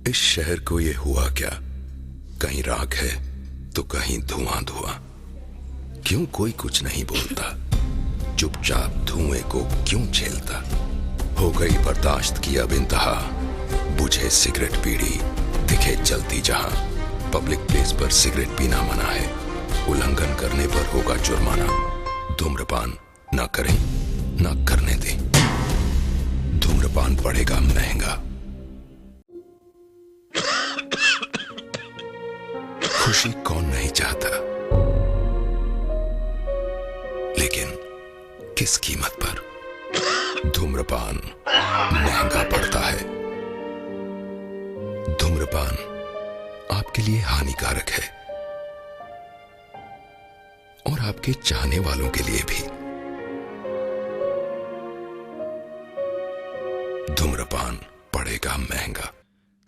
इस शहर को ये हुआ क्या? कहीं राख है तो कहीं धुआं धुआं। क्यों कोई कुछ नहीं बोलता? चुपचाप धुएं को क्यों झेलता? हो गई बर्दाश्त की अब इंतहा। बुझे सिगरेट बीड़ी दिखे जलती जहां। पब्लिक प्लेस पर सिगरेट पीना मना है। उल्लंघन करने पर होगा जुर्माना। धूम्रपान ना करें ना करने दें। धूम्रपान पड़ेगा महंगा। खुशी कौन नहीं चाहता, लेकिन किस कीमत पर? धूम्रपान महंगा पड़ता है। धूम्रपान आपके लिए हानिकारक है और आपके चाहने वालों के लिए भी। धूम्रपान पड़ेगा महंगा।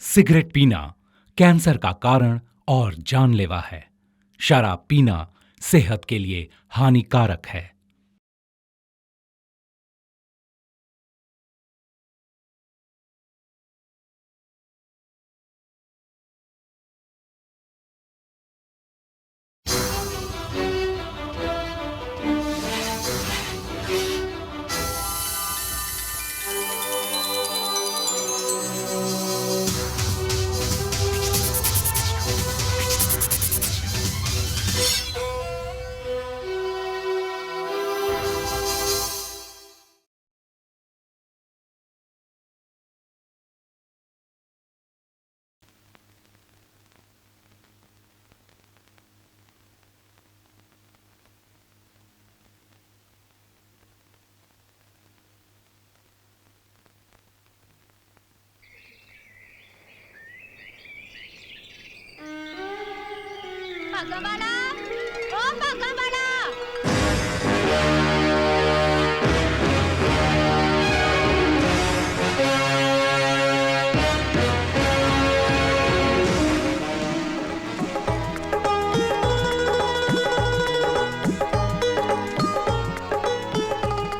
सिगरेट पीना कैंसर का कारण और जानलेवा है। शराब पीना सेहत के लिए हानिकारक है। पगवाड़ा, ओ पगवाड़ा।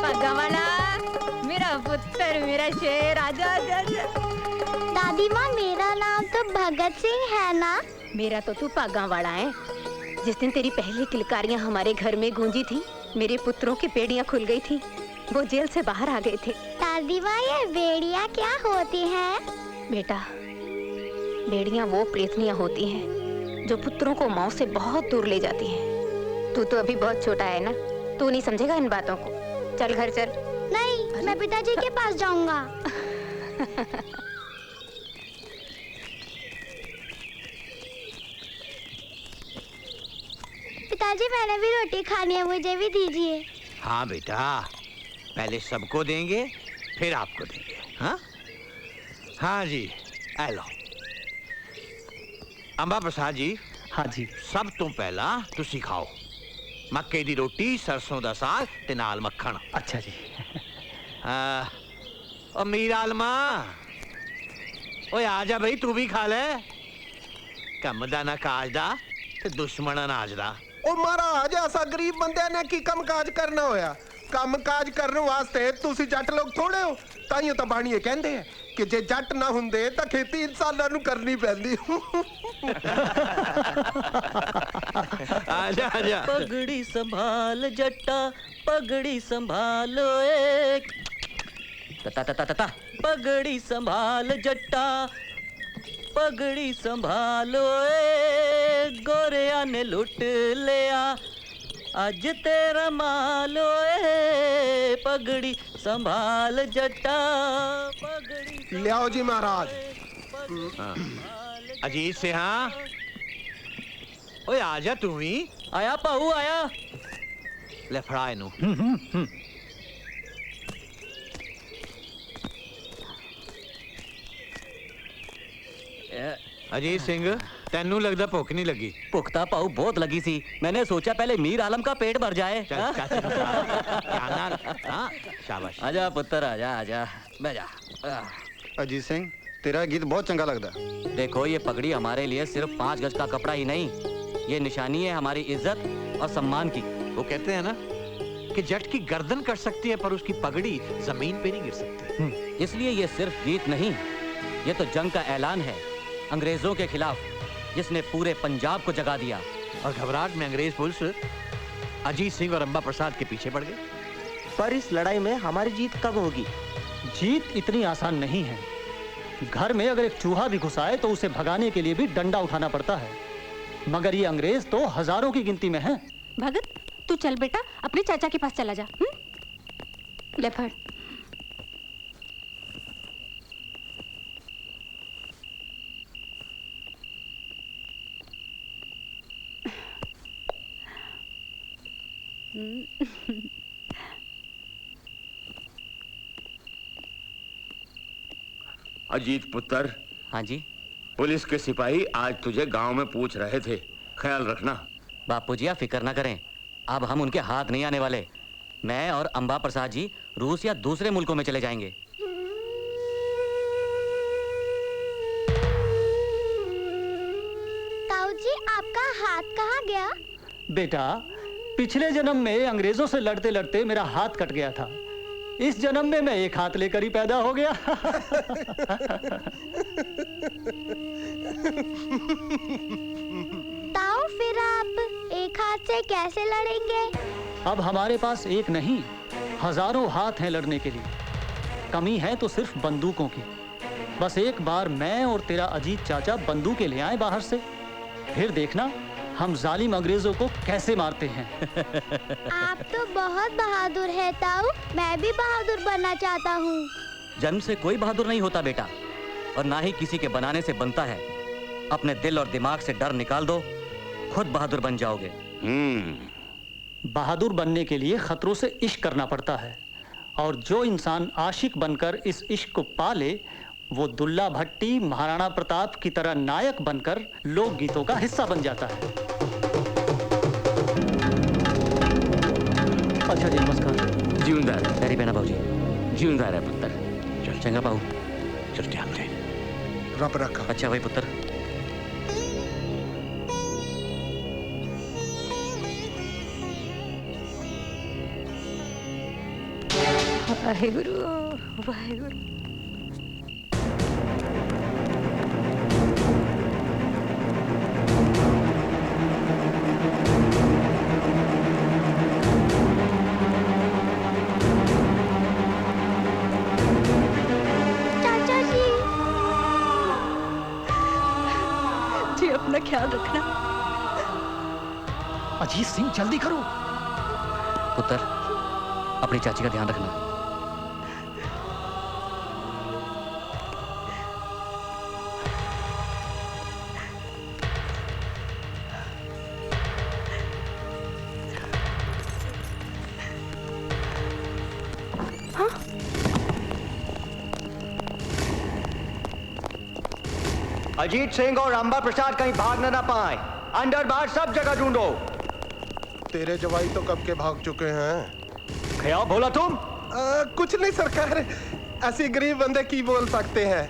पगवाड़ा, मेरा पुत्र, मेरा शेर, आजा आजा आजा। दादी माँ, मेरा नाम तो भगत सिंह है ना? मेरा तो तू पगवाड़ा है। जिस दिन तेरी पहली किलकारियां हमारे घर में गूंजी थी, मेरे पुत्रों की बेड़ियां खुल गई थी। वो जेल से बाहर आ गए थे। दादी माँ, ये बेड़ियाँ क्या होती हैं? बेटा, बेड़ियां वो प्रेतनियां होती हैं जो पुत्रों को मौत से बहुत दूर ले जाती हैं। तू तो अभी बहुत छोटा है ना, तू नहीं समझेगा इन बातों को। चल घर चल। नहीं, मैं पिताजी के पास जाऊंगा। पिताजी, मैंने भी रोटी खानी है, मुझे भी दीजिए। हाँ बेटा, पहले सबको देंगे फिर आपको देंगे। हाँ हाँ जी, आ लो। अंबा प्रसाद जी। हाँ जी। सब तो पहला तुसी खाओ। मक्के दी रोटी, सरसों दा साग ते नाल मक्खन। अच्छा जी। ओ मीर आलमा, ओए आजा भाई, तू भी खा ले। कम दा ना काज दा ते दुश्मन अनाज दा। ओ महाराज, ऐसा गरीब बंदे ने की कम काज करना होया? कम काज करने वास्ते तुसी जट लोग थोड़े हो। ताइयों तो बाणीए कहंदे हैं कि जे जट ना हुंदे तां खेती इंसानां नूं करनी पैंदी। आजा आजा। पगड़ी संभाल जट्टा, पगड़ी संभाल ओए। ता ता ता ता। पगड़ी संभाल जट्टा, पगड़ी संभालो ए। गोरिया ने लुट लिया आज तेरा मालो ए। पगड़ी संभाल जट्टा, पगड़ी लियाओ जी महाराज। अजीत से। हाँ ओए आजा तू भी। आया पाऊ आया। ले फड़ा इनू। अजीत सिंह, तेनू लगदा भुख नहीं लगी? भुख ता पाऊ बहुत लगी सी। मैंने सोचा पहले मीर आलम का पेट भर जाए। शाबाश। आजा पुत्र, आजा आजा, बैठ जा। अजीत सिंह, तेरा गीत बहुत चंगा लगता। देखो, ये पगड़ी हमारे लिए सिर्फ 5 गज का कपड़ा ही नहीं, ये निशानी है हमारी इज्जत और सम्मान की। वो कहते हैं ना कि जट की गर्दन कट सकती है पर उसकी पगड़ी जमीन पे नहीं गिर सकती। इसलिए ये सिर्फ गीत नहीं, ये तो जंग का ऐलान है। अंग्रेजों के खिलाफ, जिसने पूरे पंजाब को जगा दिया। और घबराहट में अंग्रेज पुलिस अजीत सिंह और अंबा प्रसाद के पीछे पड़ गई। पर इस लड़ाई में हमारी जीत कब होगी? जीत इतनी आसान नहीं है। घर में अगर एक चूहा भी घुस आए तो उसे भगाने के लिए भी डंडा उठाना पड़ता है, मगर ये अंग्रेज तो हजारों की गिनती में हैं। भगत, तू चल बेटा, अपने चाचा के पास चला जा। ले फड़। अजीत पुत्र। हाँ जी। पुलिस के सिपाही आज तुझे गांव में पूछ रहे थे, ख्याल रखना। बापू जी आप फिक्र ना करें, अब हम उनके हाथ नहीं आने वाले। मैं और अंबा प्रसाद जी रूस या दूसरे मुल्कों में चले जाएंगे। ताऊ जी, आपका हाथ कहाँ गया? बेटा, पिछले जन्म में अंग्रेजों से लड़ते लड़ते मेरा हाथ कट गया था। इस जन्म में मैं एक हाथ लेकर ही पैदा हो गया। ताऊ, फिर आप एक हाथ से कैसे लड़ेंगे? अब हमारे पास एक नहीं, हजारों हाथ हैं लड़ने के लिए। कमी है तो सिर्फ बंदूकों की। बस एक बार मैं और तेरा अजीत चाचा बंदूकें ले आए बाहर से, फिर देखना हम जालिम अंग्रेजों को कैसे मारते हैं। आप तो बहुत बहादुर है ताऊ, मैं भी बहादुर बनना चाहता हूँ। जन्म से कोई बहादुर नहीं होता बेटा, और ना ही किसी के बनाने से बनता है। अपने दिल और दिमाग से डर निकाल दो, खुद बहादुर बन जाओगे। बहादुर बनने के लिए खतरों से इश्क करना पड़ता है, और जो इंसान आशिक बनकर इस इश्क को पा ले, वो दुल्ला भट्टी, महाराणा प्रताप की तरह नायक बनकर लोकगीतों का हिस्सा बन जाता है। अच्छा जी, नमस्कार। जीवनदार तेरी बहना बाबू जी। जीवनदार है पुत्र। चल चंगा बाबू। चल ध्यान दे। रब रखा। अच्छा भाई पुत्र। वाहेगुरु वाहेगुरु। चाचा जी, जी अपना ख्याल रखना। अजीत सिंह, जल्दी करो। पुत्र, अपनी चाची का ध्यान रखना। अजीत सिंह और अंबा प्रसाद कहीं भागना ना पाए। अंदर बाहर सब जगह ढूंढो। तेरे जवाई तो कब के भाग चुके हैं। क्या बोला तुम? कुछ नहीं सरकार, ऐसे गरीब बंदे की बोल सकते हैं।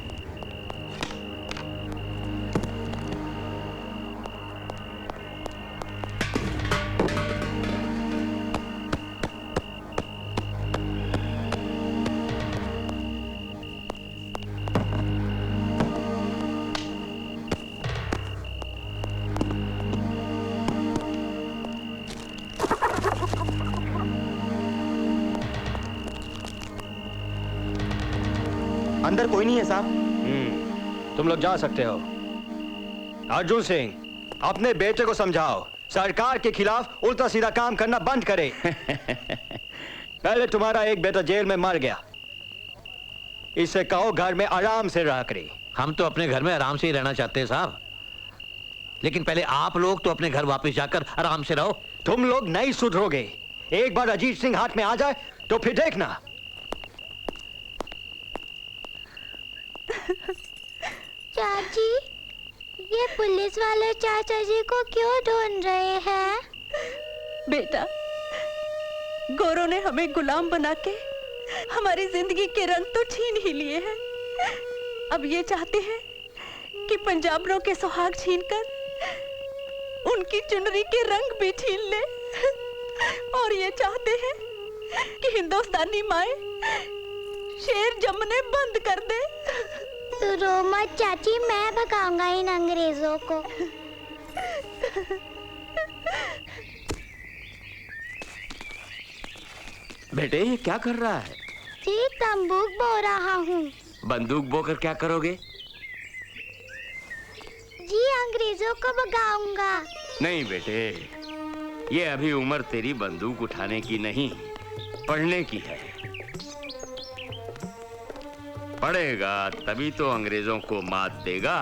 अंदर कोई नहीं है साहब। तुम लोग जा सकते हो। अर्जुन सिंह, अपने बेटे को समझाओ, सरकार के खिलाफ उल्टा सीधा काम करना बंद करे। पहले तुम्हारा एक बेटा जेल में मर गया, इसे कहो घर में आराम से रह करे। हम तो अपने घर में आराम से ही रहना चाहते हैं साहब, लेकिन पहले आप लोग तो अपने घर वापस जाकर आराम से रहो। तुम लोग नहीं सुधरोगे। एक बार अजीत सिंह हाथ में आ जाए तो फिर देखना। चाची, ये पुलिस वाले चाचा जी को क्यों ढूंढ रहे हैं? बेटा, गोरों ने हमें गुलाम बना के हमारी जिंदगी के रंग तो छीन ही लिए हैं। अब ये चाहते हैं कि पंजाबियों के सुहाग छीनकर उनकी चुनरी के रंग भी छीन ले, और ये चाहते हैं कि हिंदुस्तानी माए शेर जमने बंद कर दे। तू रो मत चाची, मैं भगाऊंगा इन अंग्रेजों को। बेटे ये क्या कर रहा है? जी तंबूक बो रहा हूँ। बंदूक बोकर क्या करोगे? जी अंग्रेजों को भगाऊंगा। नहीं बेटे, ये अभी उम्र तेरी बंदूक उठाने की नहीं, पढ़ने की है। पढ़ेगा तभी तो अंग्रेजों को मात देगा।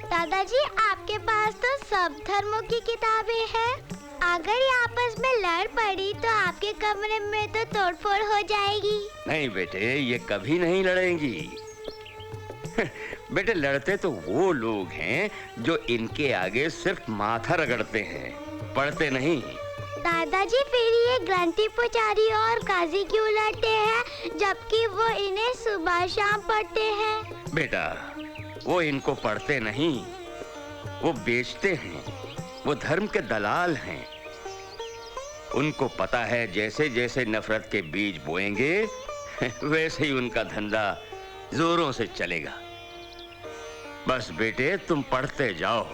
दादाजी आपके पास तो सब धर्मों की किताबें हैं। अगर ये आपस में लड़ पड़ी तो आपके कमरे में तो तोड़फोड़ हो जाएगी। नहीं बेटे, ये कभी नहीं लड़ेंगी। बेटे लड़ते तो वो लोग हैं जो इनके आगे सिर्फ माथा रगड़ते हैं, पढ़ते नहीं। दादाजी फिर ये ग्रंथी पुजारी और काजी क्यों लड़ते हैं जबकि वो इन्हें सुबह शाम पढ़ते हैं? बेटा वो इनको पढ़ते नहीं, वो बेचते हैं, वो धर्म के दलाल हैं। उनको पता है जैसे जैसे नफरत के बीज बोएंगे वैसे ही उनका धंधा जोरों से चलेगा। बस बेटे तुम पढ़ते जाओ,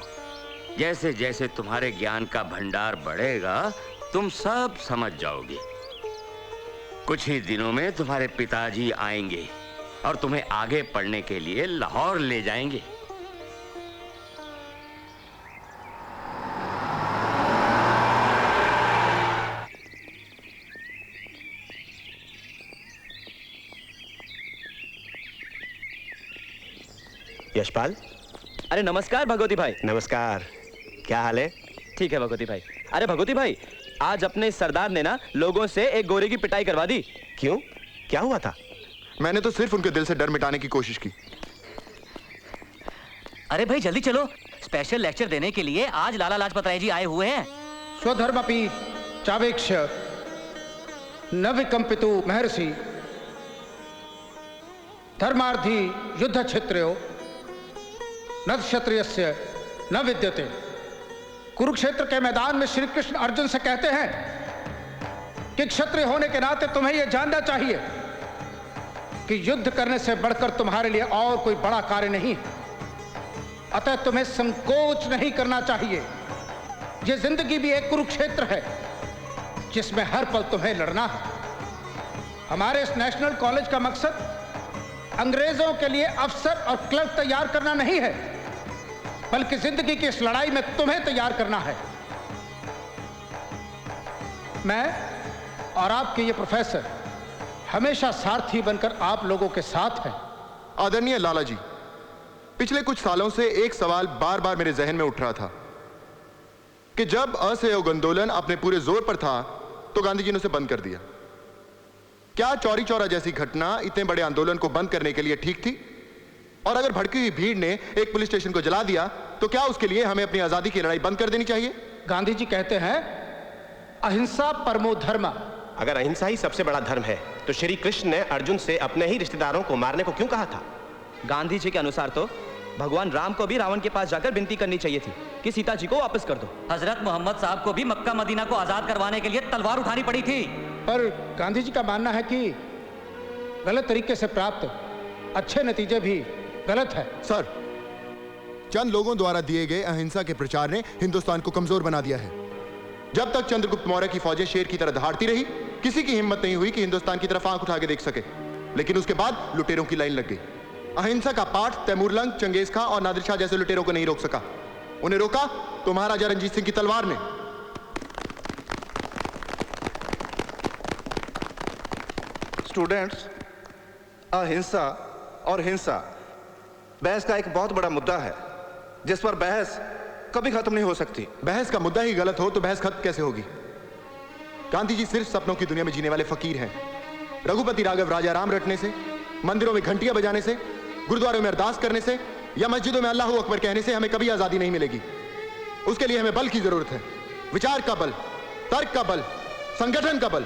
जैसे जैसे तुम्हारे ज्ञान का भंडार बढ़ेगा तुम सब समझ जाओगे। कुछ ही दिनों में तुम्हारे पिताजी आएंगे और तुम्हें आगे पढ़ने के लिए लाहौर ले जाएंगे। यशपाल। अरे नमस्कार भगवती भाई। नमस्कार, क्या हाल है? ठीक है भगवती भाई। अरे भगवती भाई, आज अपने सरदार ने ना लोगों से एक गोरे की पिटाई करवा दी। क्यों, क्या हुआ था? मैंने तो सिर्फ उनके दिल से डर मिटाने की कोशिश की। अरे भाई जल्दी चलो, स्पेशल लेक्चर देने के लिए आज लाला लाजपत राय जी आए हुए हैं। स्वधर्मपि चावेक्ष न विकंपितु महर्षि धर्मार्थी युद्ध क्षेत्रो न क्षत्रियस्य न विद्यते। कुरुक्षेत्र के मैदान में श्री कृष्ण अर्जुन से कहते हैं कि क्षत्रिय होने के नाते तुम्हें यह जानना चाहिए कि युद्ध करने से बढ़कर तुम्हारे लिए और कोई बड़ा कार्य नहीं है। अतः तुम्हें संकोच नहीं करना चाहिए। यह जिंदगी भी एक कुरुक्षेत्र है जिसमें हर पल तुम्हें लड़ना है। हमारे इस नेशनल कॉलेज का मकसद अंग्रेजों के लिए अफसर और क्लर्क तैयार करना नहीं है, बल्कि जिंदगी की इस लड़ाई में तुम्हें तैयार करना है। मैं और आपके ये प्रोफेसर हमेशा सारथी बनकर आप लोगों के साथ हैं। आदरणीय लाला जी, पिछले कुछ सालों से एक सवाल बार बार मेरे जहन में उठ रहा था कि जब असहयोग आंदोलन अपने पूरे जोर पर था तो गांधी जी ने उसे बंद कर दिया। क्या चौरी चौरा जैसी घटना इतने बड़े आंदोलन को बंद करने के लिए ठीक थी? और अगर भड़की हुई भीड़ ने एक पुलिस स्टेशन को जला दिया तो क्या उसके लिए हमें अपनी आजादी की लड़ाई बंद कर देनी चाहिए? गांधी जी कहते हैं अहिंसा परमो धर्म। अगर अहिंसा ही सबसे बड़ा धर्म है तो श्री कृष्ण ने अर्जुन से अपने ही रिश्तेदारों को मारने को क्यों कहा था? गांधी जी के अनुसार तो भगवान राम को भी रावण के पास जाकर विनती करनी चाहिए थी कि सीता जी को वापस कर दो। हजरत मोहम्मद साहब को भी मक्का मदीना को आजाद करवाने के लिए तलवार उठानी पड़ी थी। पर गांधी जी का मानना है कि गलत तरीके से प्राप्त अच्छे नतीजे भी गलत है। सर, चंद लोगों द्वारा दिए गए अहिंसा के प्रचार ने हिंदुस्तान को कमजोर बना दिया है। जब तक चंद्रगुप्त मौर्य की फौजें शेर की तरह दहाड़ती रही, किसी की हिम्मत नहीं हुई कि हिंदुस्तान की तरफ आंख उठा के देख सके। लेकिन उसके बाद लुटेरों की लाइन लग गई। अहिंसा का पाठ तैमूरलंग, चंगेज खां और नादिर शाह जैसे लुटेरों को नहीं रोक सका। उन्हें रोका तो महाराजा रणजीत सिंह की तलवार ने। स्टूडेंट्स, अहिंसा और हिंसा बहस का एक बहुत बड़ा मुद्दा है जिस पर बहस कभी खत्म नहीं हो सकती। बहस का मुद्दा ही गलत हो तो बहस खत्म कैसे होगी? गांधी जी सिर्फ सपनों की दुनिया में जीने वाले फकीर हैं। रघुपति राघव राजा राम रटने से, मंदिरों में घंटियां बजाने से, गुरुद्वारों में अरदास करने से या मस्जिदों में अल्लाह अकबर कहने से हमें कभी आजादी नहीं मिलेगी। उसके लिए हमें बल की जरूरत है, विचार का बल, तर्क का बल, संगठन का बल।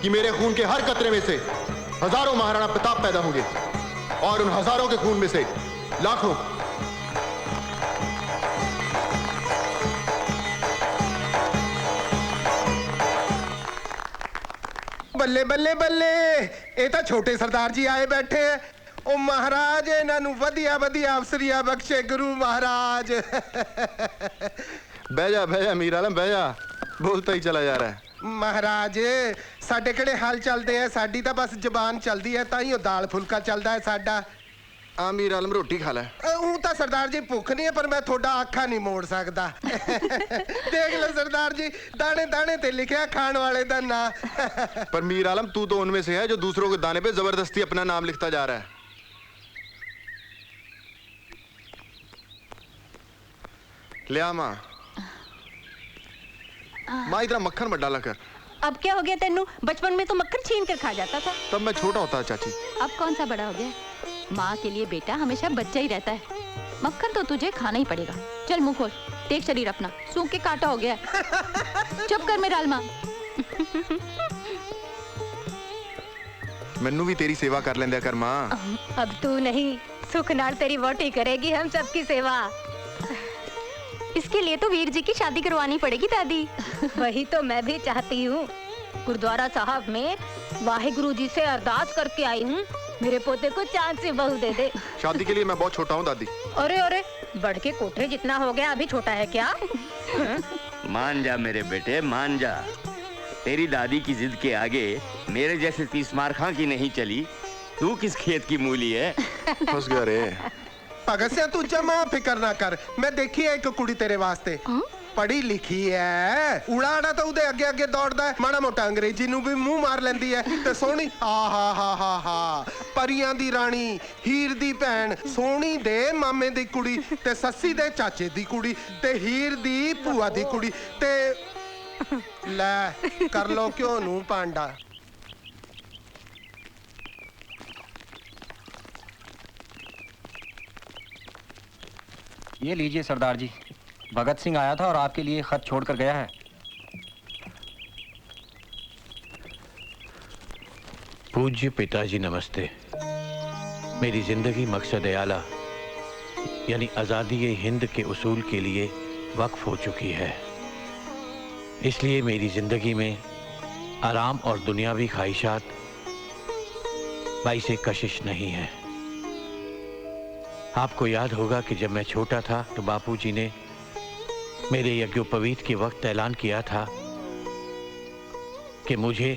कि मेरे खून के हर कतरे में से हजारों महाराणा प्रताप पैदा होंगे और उन हजारों के खून में से लाखों। बल्ले बल्ले बल्ले, ये तो छोटे सरदार जी आए बैठे हैं। ओ महाराज, इन्हों वधिया वधिया अफसरिया बख्शे गुरु महाराज। बह जा मीर आलम, बह जा, बोलता ही चला जा रहा है। महाराज साडे किहड़े हाल चलते हैं, साडी तो बस जबान चलती है, ताइयों दाल फुलका चलता है साडा। मीर आलम रोटी खा ले। ऊं तो सरदार जी भुख नहीं है, पर मैं थोड़ा आखा नहीं मोड़ सकता। देख लो सरदार जी, दाने दाने ते लिखा खान वाले दा ना। पर मीर आलम, तू तो उनमें से है जो दूसरों के दाने पे जबरदस्ती अपना नाम लिखता जा रहा है। लिया माँ, माँ इतना मक्खन मत डाला कर। अब क्या हो गया तेनू? बचपन में तो मक्खन छीन कर खा जाता था। तब मैं छोटा होता चाची। अब कौन सा बड़ा हो गया? माँ के लिए बेटा हमेशा बच्चा ही रहता है। मक्खन तो तुझे खाना ही पड़ेगा। चल मुंह खोल, देख शरीर अपना सूख के काटा हो गया है। चुप कर मेरा आलमा। मैनू भी तेरी सेवा कर लेंदे कर माँ। अब तू नहीं, सुख नाल तेरी वोटी करेगी हम सबकी सेवा। इसके लिए तो वीर जी की शादी करवानी पड़ेगी दादी। वही तो मैं भी चाहती हूँ। गुरुद्वारा साहब में वाहिगुरु जी से अरदास करके आई हूँ, मेरे पोते को चांद से बहू दे दे। शादी के लिए मैं बहुत छोटा हूँ दादी। अरे अरे, बढ़ के कोठे जितना हो गया, अभी छोटा है क्या? मान जा मेरे बेटे, मान जा। तेरी दादी की जिद के आगे मेरे जैसे 30 मारखा की नहीं चली। तू किस खेत की मूली है? फंस गया रे। भगत सिंह तू जमा फिकर ना कर, मैं देखी है एक कुड़ी तेरे वास्ते। पढ़ी लिखी है, उड़ाड़ा तो उदे अगे अगे दौड़दा है, माड़ा मोटा अंग्रेजी नू भी मुंह मार लेंदी है ते सोहनी हा परियां दी रानी, हीर दी भैन, सोहनी दे मामे दी कुड़ी ते सस्सी दे चाचे दी कुड़ी ते हीर दी भूआ दी कुड़ी ते ले कर लो क्यों नू पांडा। ये लीजिए सरदार जी, भगत सिंह आया था और आपके लिए खत छोड़ कर गया है। पूज्य पिताजी नमस्ते। मेरी जिंदगी मकसद आला यानी आज़ादी हिंद के उसूल के लिए वक्फ हो चुकी है। इसलिए मेरी जिंदगी में आराम और दुनियावी ख्वाहिशात बाइसे कशिश नहीं है। आपको याद होगा कि जब मैं छोटा था तो बापूजी ने मेरे यज्ञोपवीत के वक्त ऐलान किया था कि मुझे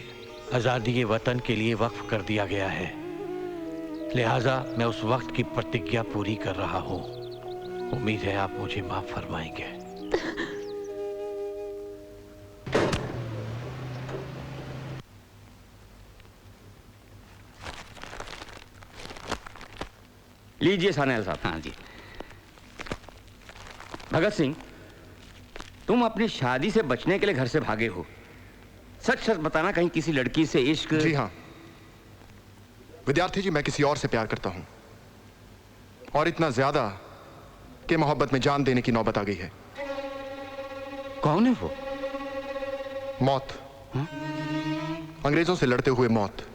आज़ादी वतन के लिए वक्फ कर दिया गया है। लिहाजा मैं उस वक्त की प्रतिज्ञा पूरी कर रहा हूँ। उम्मीद है आप मुझे माफ फरमाएंगे। लीजिए सान्याल साहब। हाँ जी। भगत सिंह, तुम अपनी शादी से बचने के लिए घर से भागे हो। सच सच बताना, कहीं किसी लड़की से इश्क? जी हाँ विद्यार्थी जी, मैं किसी और से प्यार करता हूँ, और इतना ज्यादा कि मोहब्बत में जान देने की नौबत आ गई है। कौन है वो? मौत। अंग्रेजों से लड़ते हुए मौत,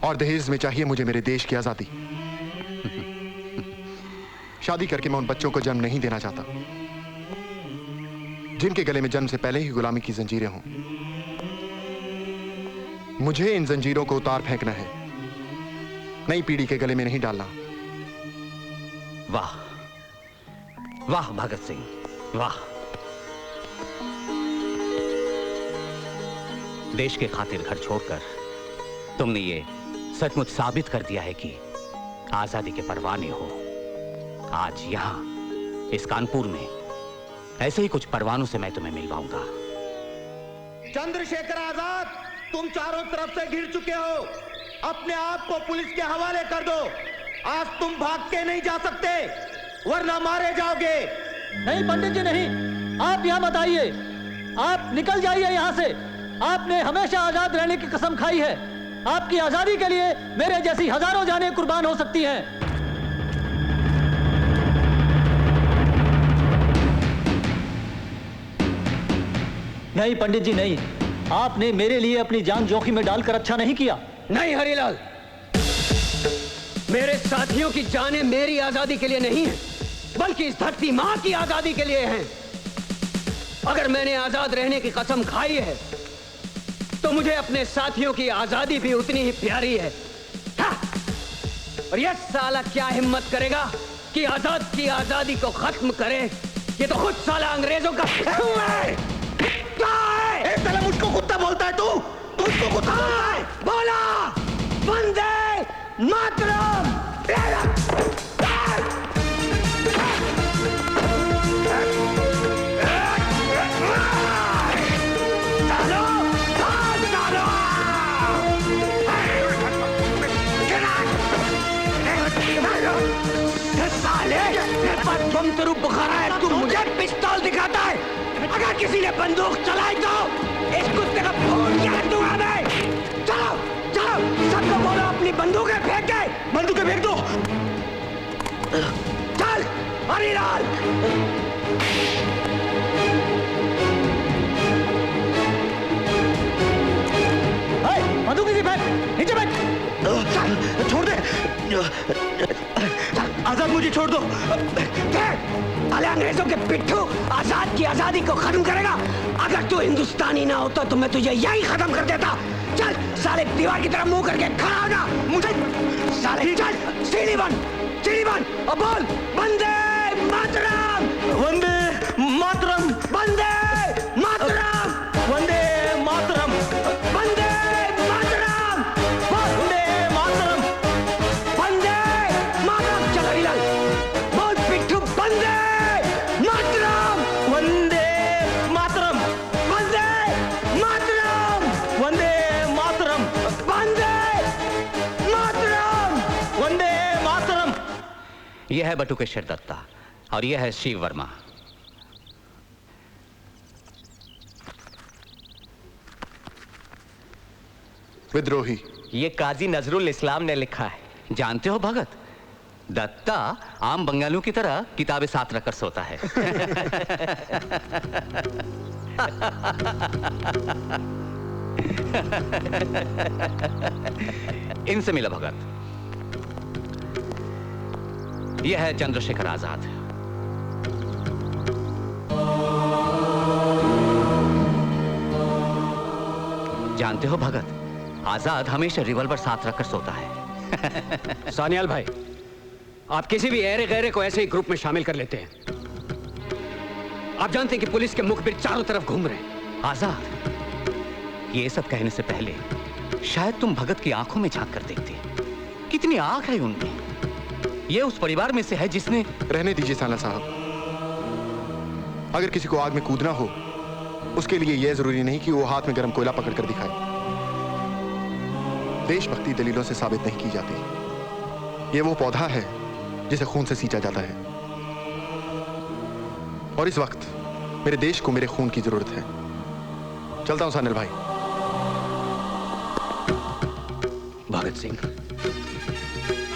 और दहेज में चाहिए मुझे मेरे देश की आजादी। शादी करके मैं उन बच्चों को जन्म नहीं देना चाहता जिनके गले में जन्म से पहले ही गुलामी की जंजीरें हों। मुझे इन जंजीरों को उतार फेंकना है, नई पीढ़ी के गले में नहीं डालना। वाह वाह भगत सिंह, वाह। देश के खातिर घर छोड़कर तुमने ये सचमुच साबित कर दिया है कि आजादी के परवाने हो। आज यहां इस कानपुर में ऐसे ही कुछ परवानों से मैं तुम्हें मिलवाऊंगा। चंद्रशेखर आजाद, तुम चारों तरफ से घिर चुके हो। अपने आप को पुलिस के हवाले कर दो। आज तुम भाग के नहीं जा सकते, वरना मारे जाओगे। नहीं पंडित जी नहीं, आप यहाँ मत आइए। आप निकल जाइए यहाँ से। आपने हमेशा आजाद रहने की कसम खाई है। आपकी आजादी के लिए मेरे जैसी हजारों जानें कुर्बान हो सकती हैं। नहीं पंडित जी नहीं, आपने मेरे लिए अपनी जान जोखिम में डालकर अच्छा नहीं किया। नहीं हरिलाल, मेरे साथियों की जानें मेरी आजादी के लिए नहीं है, बल्कि इस धरती मां की आजादी के लिए हैं। अगर मैंने आजाद रहने की कसम खाई है तो मुझे अपने साथियों की आजादी भी उतनी ही प्यारी है। हाँ। और यह साला क्या हिम्मत करेगा कि आजाद की आजादी को खत्म करे? ये तो खुद साला अंग्रेजों का है। साला मुझको कुत्ता बोलता है तू उसको कुत्ता बोलता है? बोला वंदे मातरम। तुम तेरू बुखारा है, तू मुझे पिस्तौल दिखाता है। अगर किसी ने बंदूक चलाई तो इस कुत्ते का खून क्या दूंगा मैं। चलो चलो सबको बोलो अपनी बंदूकें फेंक के। बंदूकें फेंक दो। चल हरिलाल। बंदूक की फेंक, नीचे फेंक। छोड़ दे आजाद, मुझे छोड़ दो। अरे अंग्रेजों के पिट्ठू आजाद की आजादी को खत्म करेगा। अगर तू हिंदुस्तानी ना होता तो मैं तुझे यही खत्म कर देता। चल साले दीवार की तरफ मुंह करके खड़ा हो जा। मुझे साले चल सीढ़ी बन और बोल वंदे मातरम। वंदे मातरम। वंदे मातरम। वंदे मातरम। वंदे मातरम। वंदे मातरम। वंदे मातरम। चल हरिलाल बोल पिट्ठू वंदे मातरम। वंदे मातरम। वंदे मातरम। वंदे मातरम। वंदे मातरम। वंदे मातरम। यह है बटुकेश्वर दत्ता और यह है शिव वर्मा। विद्रोही। ये काजी नजरुल इस्लाम ने लिखा है। जानते हो भगत, दत्ता आम बंगालियों की तरह किताबें साथ रखकर सोता है। इनसे मिला भगत। यह है चंद्रशेखर आजाद। जानते हो भगत, आजाद हमेशा रिवॉल्वर साथ रखकर सोता है। सान्याल भाई, आप किसी भी ऐरे गैरे को ऐसे ही ग्रुप में शामिल कर लेते हैं। आप जानते हैं कि पुलिस के मुखबिर चारों तरफ घूम रहे हैं। आजाद, ये सब कहने से पहले शायद तुम भगत की आंखों में झांक कर देखते। कितनी आंख है उनमें। ये उस परिवार में से है जिसने। रहने दीजिए साला साहब। अगर किसी को आग में कूदना हो, उसके लिए यह जरूरी नहीं कि वो हाथ में गर्म कोयला पकड़ कर दिखाए। देशभक्ति दलीलों से साबित नहीं की जाती। ये वो पौधा है जिसे खून से सींचा जाता है। और इस वक्त मेरे देश को मेरे खून की जरूरत है। चलता हूं सानिल भाई। भगत सिंह,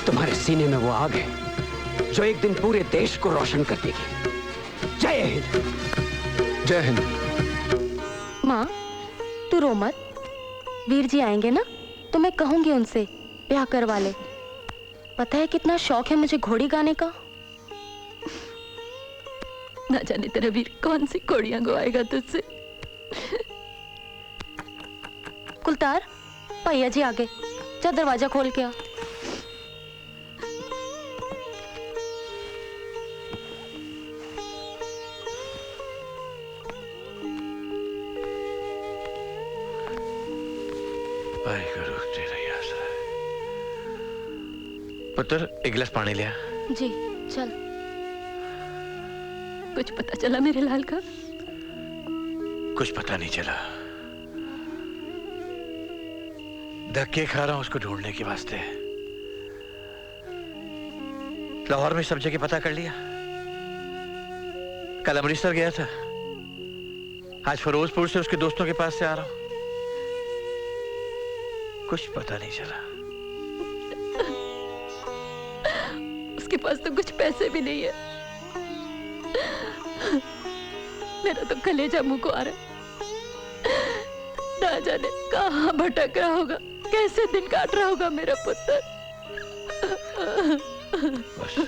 तुम्हारे सीने में वो आग है जो एक दिन पूरे देश को रोशन कर देगी। जय हिंद। जय हिंद। माँ, तू रो मत। वीर जी आएंगे ना तो मैं कहूंगी उनसे ब्याह करवा ले। पता है कितना शौक है मुझे घोड़ी गाने का। ना जाने तेरा वीर कौन सी घोड़ियां गवाएगा तुझसे। कुलतार, भैया जी आगे, जा दरवाजा खोल के आ। पुत्र, एक गिलास पानी लिया। जी चल। कुछ पता चला मेरे लाल का? कुछ पता नहीं चला। धक्के खा रहा हूं उसको ढूंढने के वास्ते। लाहौर में सब जगह पता कर लिया। कल अमृतसर गया था, आज फिरोजपुर से उसके दोस्तों के पास से आ रहा हूं। कुछ पता नहीं चला। उसके पास तो कुछ पैसे भी नहीं है। मेरा तो कलेजा मुंह को आ रहा है। ना जाने कहाँ भटक रहा होगा, कैसे दिन काट रहा होगा मेरा पुत्र। बस।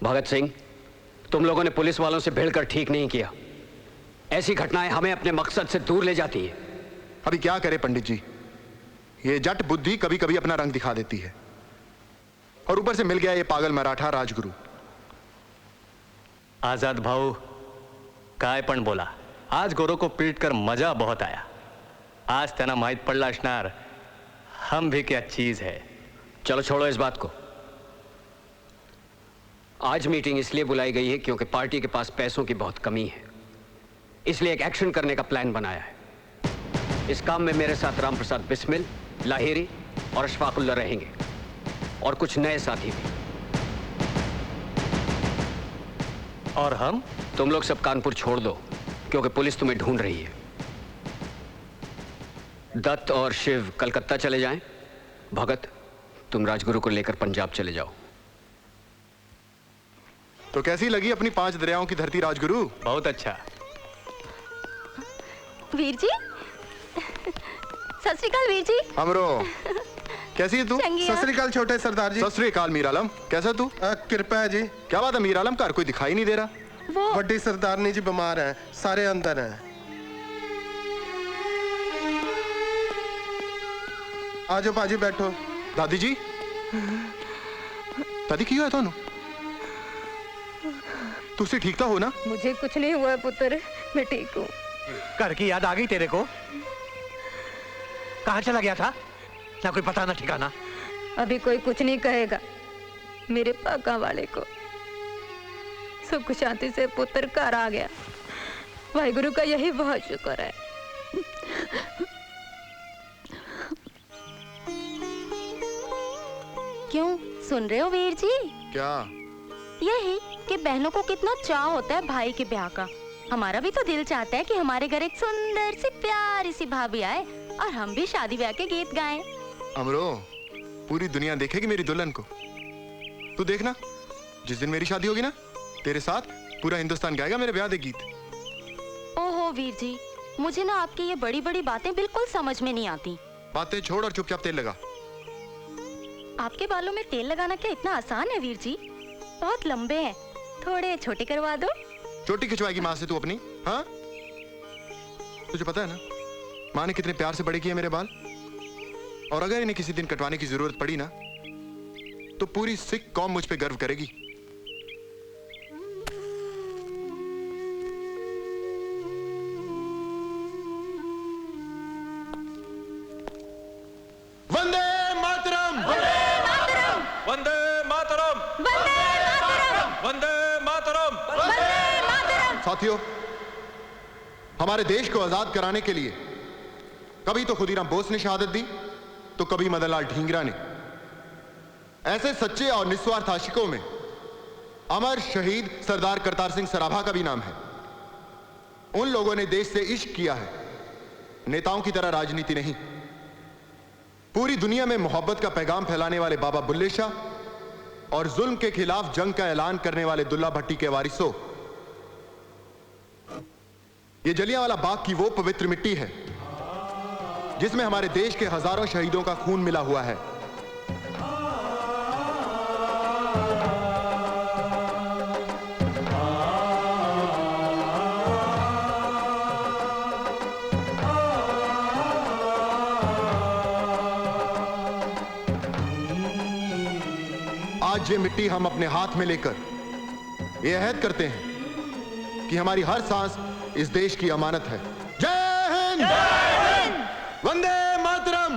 भगत सिंह, तुम लोगों ने पुलिस वालों से भिड़कर ठीक नहीं किया। ऐसी घटनाएं हमें अपने मकसद से दूर ले जाती है। अभी क्या करे पंडित जी, ये जट बुद्धि कभी कभी अपना रंग दिखा देती है, और ऊपर से मिल गया ये पागल मराठा राजगुरु। आजाद भाऊ काय पण बोला, आज गोरो को पीट कर मजा बहुत आया। आज तना माहित पडला असणार हम भी क्या चीज है। चलो छोड़ो इस बात को। आज मीटिंग इसलिए बुलाई गई है क्योंकि पार्टी के पास पैसों की बहुत कमी है, इसलिए एक एक्शन करने का प्लान बनाया है। इस काम में मेरे साथ राम प्रसाद बिस्मिल, लाहिरी और अशफाकुल्ला रहेंगे, और कुछ नए साथी भी। और हम? तुम लोग सब कानपुर छोड़ दो क्योंकि पुलिस तुम्हें ढूंढ रही है। दत्त और शिव कलकत्ता चले जाएं। भगत, तुम राजगुरु को लेकर पंजाब चले जाओ। तो कैसी लगी अपनी 5 दरियाओं की धरती राजगुरु? बहुत अच्छा। वीर जी, सत श्री अकाल वीर जी। हमरो, कैसी है तू? सत श्री अकाल छोटे सरदार जी। सत श्री अकाल मीर आलम, कैसा तू? कृपा है जी। क्या बात है मीर आलम, घर कोई दिखाई नहीं दे रहा? वो बड़ी सरदारनी जी बीमार है, सारे अंदर हैं। आजो पाजी बैठो। दादी जी, दादी क्यों है थानू? तुझसे ठीक तो हो ना? मुझे कुछ नहीं हुआ पुत्र, मैं ठीक हूँ। घर की याद आ गई तेरे को? कहाँ चला गया था? ना कोई पता ना ठिकाना। अभी कोई कुछ नहीं कहेगा मेरे पाका वाले को। सुख शांति से पुत्र घर आ गया, वाहिगुरु का यही बहुत शुक्र है। क्यों सुन रहे हो वीर जी? क्या? यही कि बहनों को कितना चाह होता है भाई के ब्याह का। हमारा भी तो दिल चाहता है कि हमारे घर एक सुंदर सी प्यारी सी भाभी आए और हम भी शादी ब्याह के गीत गाएं। अमरो, पूरी दुनिया देखेगी मेरी दुल्हन को। तू देखना, जिस दिन मेरी शादी होगी ना, तेरे साथ पूरा हिंदुस्तान गाएगा मेरे ब्याह के गीत। ओहो वीर जी, मुझे ना आपकी ये बड़ी बड़ी बातें बिल्कुल समझ में नहीं आती। बातें छोड़ और चुपचाप तेल लगा। आपके बालों में तेल लगाना क्या इतना आसान है वीर जी? बहुत लंबे हैं, थोड़े छोटे करवा दो। चोटी खिंचवाएगी माँ से तू अपनी? हाँ, तुझे पता है ना माँ ने कितने प्यार से बड़े किए मेरे बाल, और अगर इन्हें किसी दिन कटवाने की जरूरत पड़ी ना तो पूरी सिख कौम मुझ पे गर्व करेगी। साथियों, हमारे देश को आजाद कराने के लिए कभी तो खुदीराम बोस ने शहादत दी, तो कभी मदनलाल ढींगरा ने। ऐसे सच्चे और निस्वार्थ आशिकों में अमर शहीद सरदार करतार सिंह सराभा का भी नाम है। उन लोगों ने देश से इश्क किया है, नेताओं की तरह राजनीति नहीं। पूरी दुनिया में मोहब्बत का पैगाम फैलाने वाले बाबा बुल्ले शाह और जुल्म के खिलाफ जंग का ऐलान करने वाले दुल्ला भट्टी के वारिसों, ये जलियांवाला बाग की वो पवित्र मिट्टी है जिसमें हमारे देश के हजारों शहीदों का खून मिला हुआ है। आज ये मिट्टी हम अपने हाथ में लेकर ये अहद करते हैं कि हमारी हर सांस इस देश की अमानत है। जय हिंद, वंदे मातरम।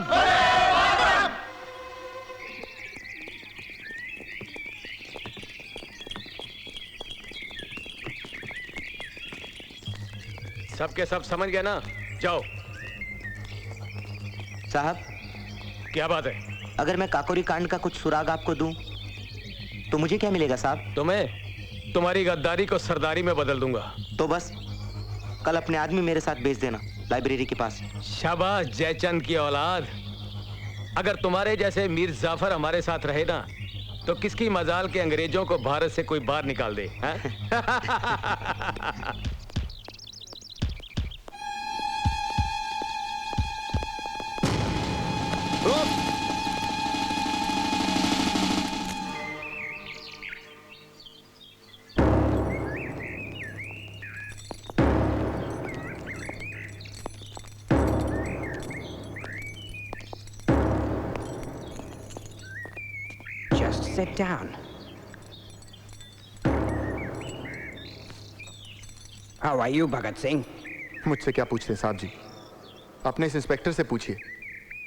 सबके सब समझ गए ना? जाओ। साहब, क्या बात है? अगर मैं काकोरी कांड का कुछ सुराग आपको दूं तो मुझे क्या मिलेगा साहब? तुम्हें तुम्हारी गद्दारी को सरदारी में बदल दूंगा। तो बस कल अपने आदमी मेरे साथ भेज देना लाइब्रेरी के पास। शाबाश जयचंद की औलाद। अगर तुम्हारे जैसे मीर जाफर हमारे साथ रहे ना तो किसकी मजाल के अंग्रेजों को भारत से कोई बाहर निकाल दे। Sit down. How are you, Bhagat Singh? मुझसे क्या पूछते साहब जी? अपने इस इंस्पेक्टर से पूछिए।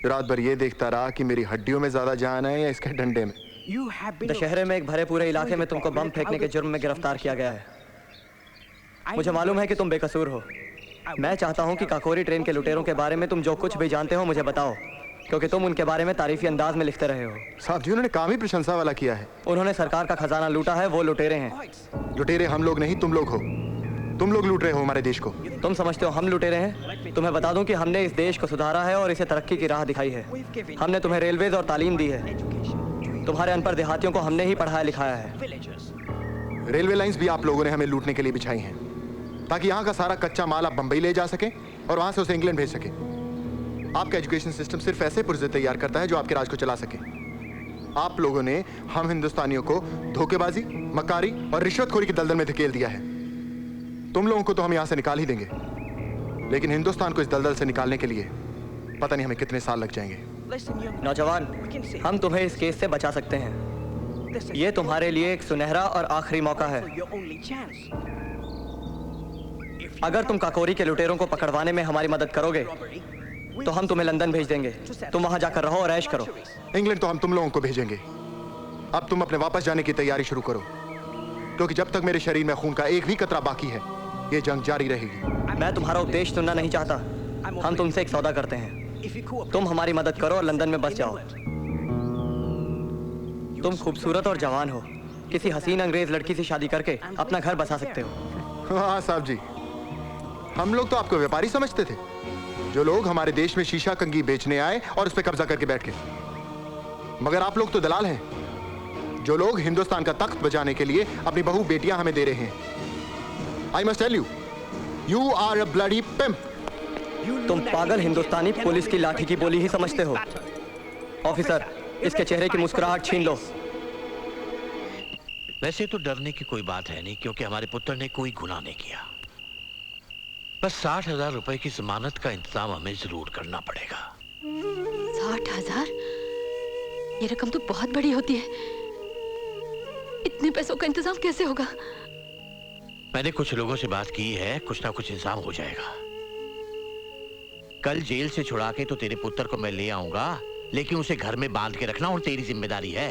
रात भर ये देखता रहा कि मेरी हड्डियों में ज्यादा जान है या इसके डंडे में। दशहरे में एक भरे पूरे इलाके में तुमको बम फेंकने के जुर्म में गिरफ्तार किया गया है। मुझे मालूम है कि तुम बेकसूर हो। मैं चाहता हूं कि काकोरी ट्रेन के लुटेरों के बारे में तुम जो कुछ भी जानते हो मुझे बताओ, क्योंकि तुम उनके बारे में तारीफी अंदाज में लिखते रहे हो। साहब जी, उन्होंने काम ही प्रशंसा वाला किया है। उन्होंने सरकार का खजाना लूटा है, वो लुटेरे हैं। लुटेरे हम लोग नहीं, तुम लोग हो। तुम लोग लूट रहे हो हमारे देश को। तुम समझते हो हम लुटेरे हैं? तुम्हें बता दूं कि हमने इस देश को सुधारा है और इसे तरक्की की राह दिखाई है। हमने तुम्हें रेलवेज और तालीम दी है। तुम्हारे अनपढ़ देहातियों को हमने ही पढ़ाया लिखाया है। रेलवे लाइंस भी आप लोगों ने हमें लूटने के लिए बिछाई हैं, ताकि यहाँ का सारा कच्चा माल आप बंबई ले जा सके और वहां से उसे इंग्लैंड भेज सके। आपका एजुकेशन सिस्टम सिर्फ ऐसे पुर्जे तैयार करता है जो आपके राज को चला सके। आप लोगों ने हम हिंदुस्तानियों को धोखेबाजी, मकारी और रिश्वतखोरी की दलदल में धकेल दिया है। तुम लोगों को तो हम यहाँ से निकाल ही देंगे, लेकिन हिंदुस्तान को इस दलदल से निकालने के लिए पता नहीं हमें कितने साल लग जाएंगे। नौजवान, हम तुम्हें इस केस से बचा सकते हैं। ये तुम्हारे लिए एक सुनहरा और आखिरी मौका है। अगर तुम काकोरी के लुटेरों को पकड़वाने में हमारी मदद करोगे तो हम तुम्हें लंदन भेज देंगे। तुम वहां जाकर रहो और ऐश करो। इंग्लैंड तो हम तुम लोगों को भेजेंगे। अब तुम अपने वापस जाने की तैयारी शुरू करो, क्योंकि जब तक मेरे शरीर में खून का एक भी कतरा बाकी है ये जंग जारी रहेगी। मैं तुम्हारा उपदेश सुनना नहीं चाहता। हम तुमसे एक सौदा करते हैं। तुम हमारी मदद करो और लंदन में बस जाओ। तुम खूबसूरत और जवान हो, किसी हसीन अंग्रेज लड़की से शादी करके अपना घर बसा सकते हो। हाँ साहब जी, हम लोग तो आपको व्यापारी समझते थे, जो लोग हमारे देश में शीशा कंघी बेचने आए और उस पर कब्जा करके बैठ गए। मगर आप लोग तो दलाल हैं, जो लोग हिंदुस्तान का तख्त बचाने के लिए अपनी बहू बेटियां हमें दे रहे हैं। I must tell you, you are a bloody pimp. तुम पागल हिंदुस्तानी पुलिस की लाठी की बोली ही समझते हो। ऑफिसर, इसके चेहरे की मुस्कुराहट छीन लो। वैसे तो डरने की कोई बात है नहीं, क्योंकि हमारे पुत्र ने कोई गुनाह नहीं किया। बस 60,000 रुपए की जमानत का इंतजाम हमें जरूर करना पड़ेगा। 60,000? ये रकम तो बहुत बड़ी होती है। इतने पैसों का इंतजाम कैसे होगा? मैंने कुछ लोगों से बात की है, कुछ ना कुछ इंतजाम हो जाएगा। कल जेल से छुड़ा के तो तेरे पुत्र को मैं ले आऊंगा, लेकिन उसे घर में बांध के रखना और तेरी जिम्मेदारी है।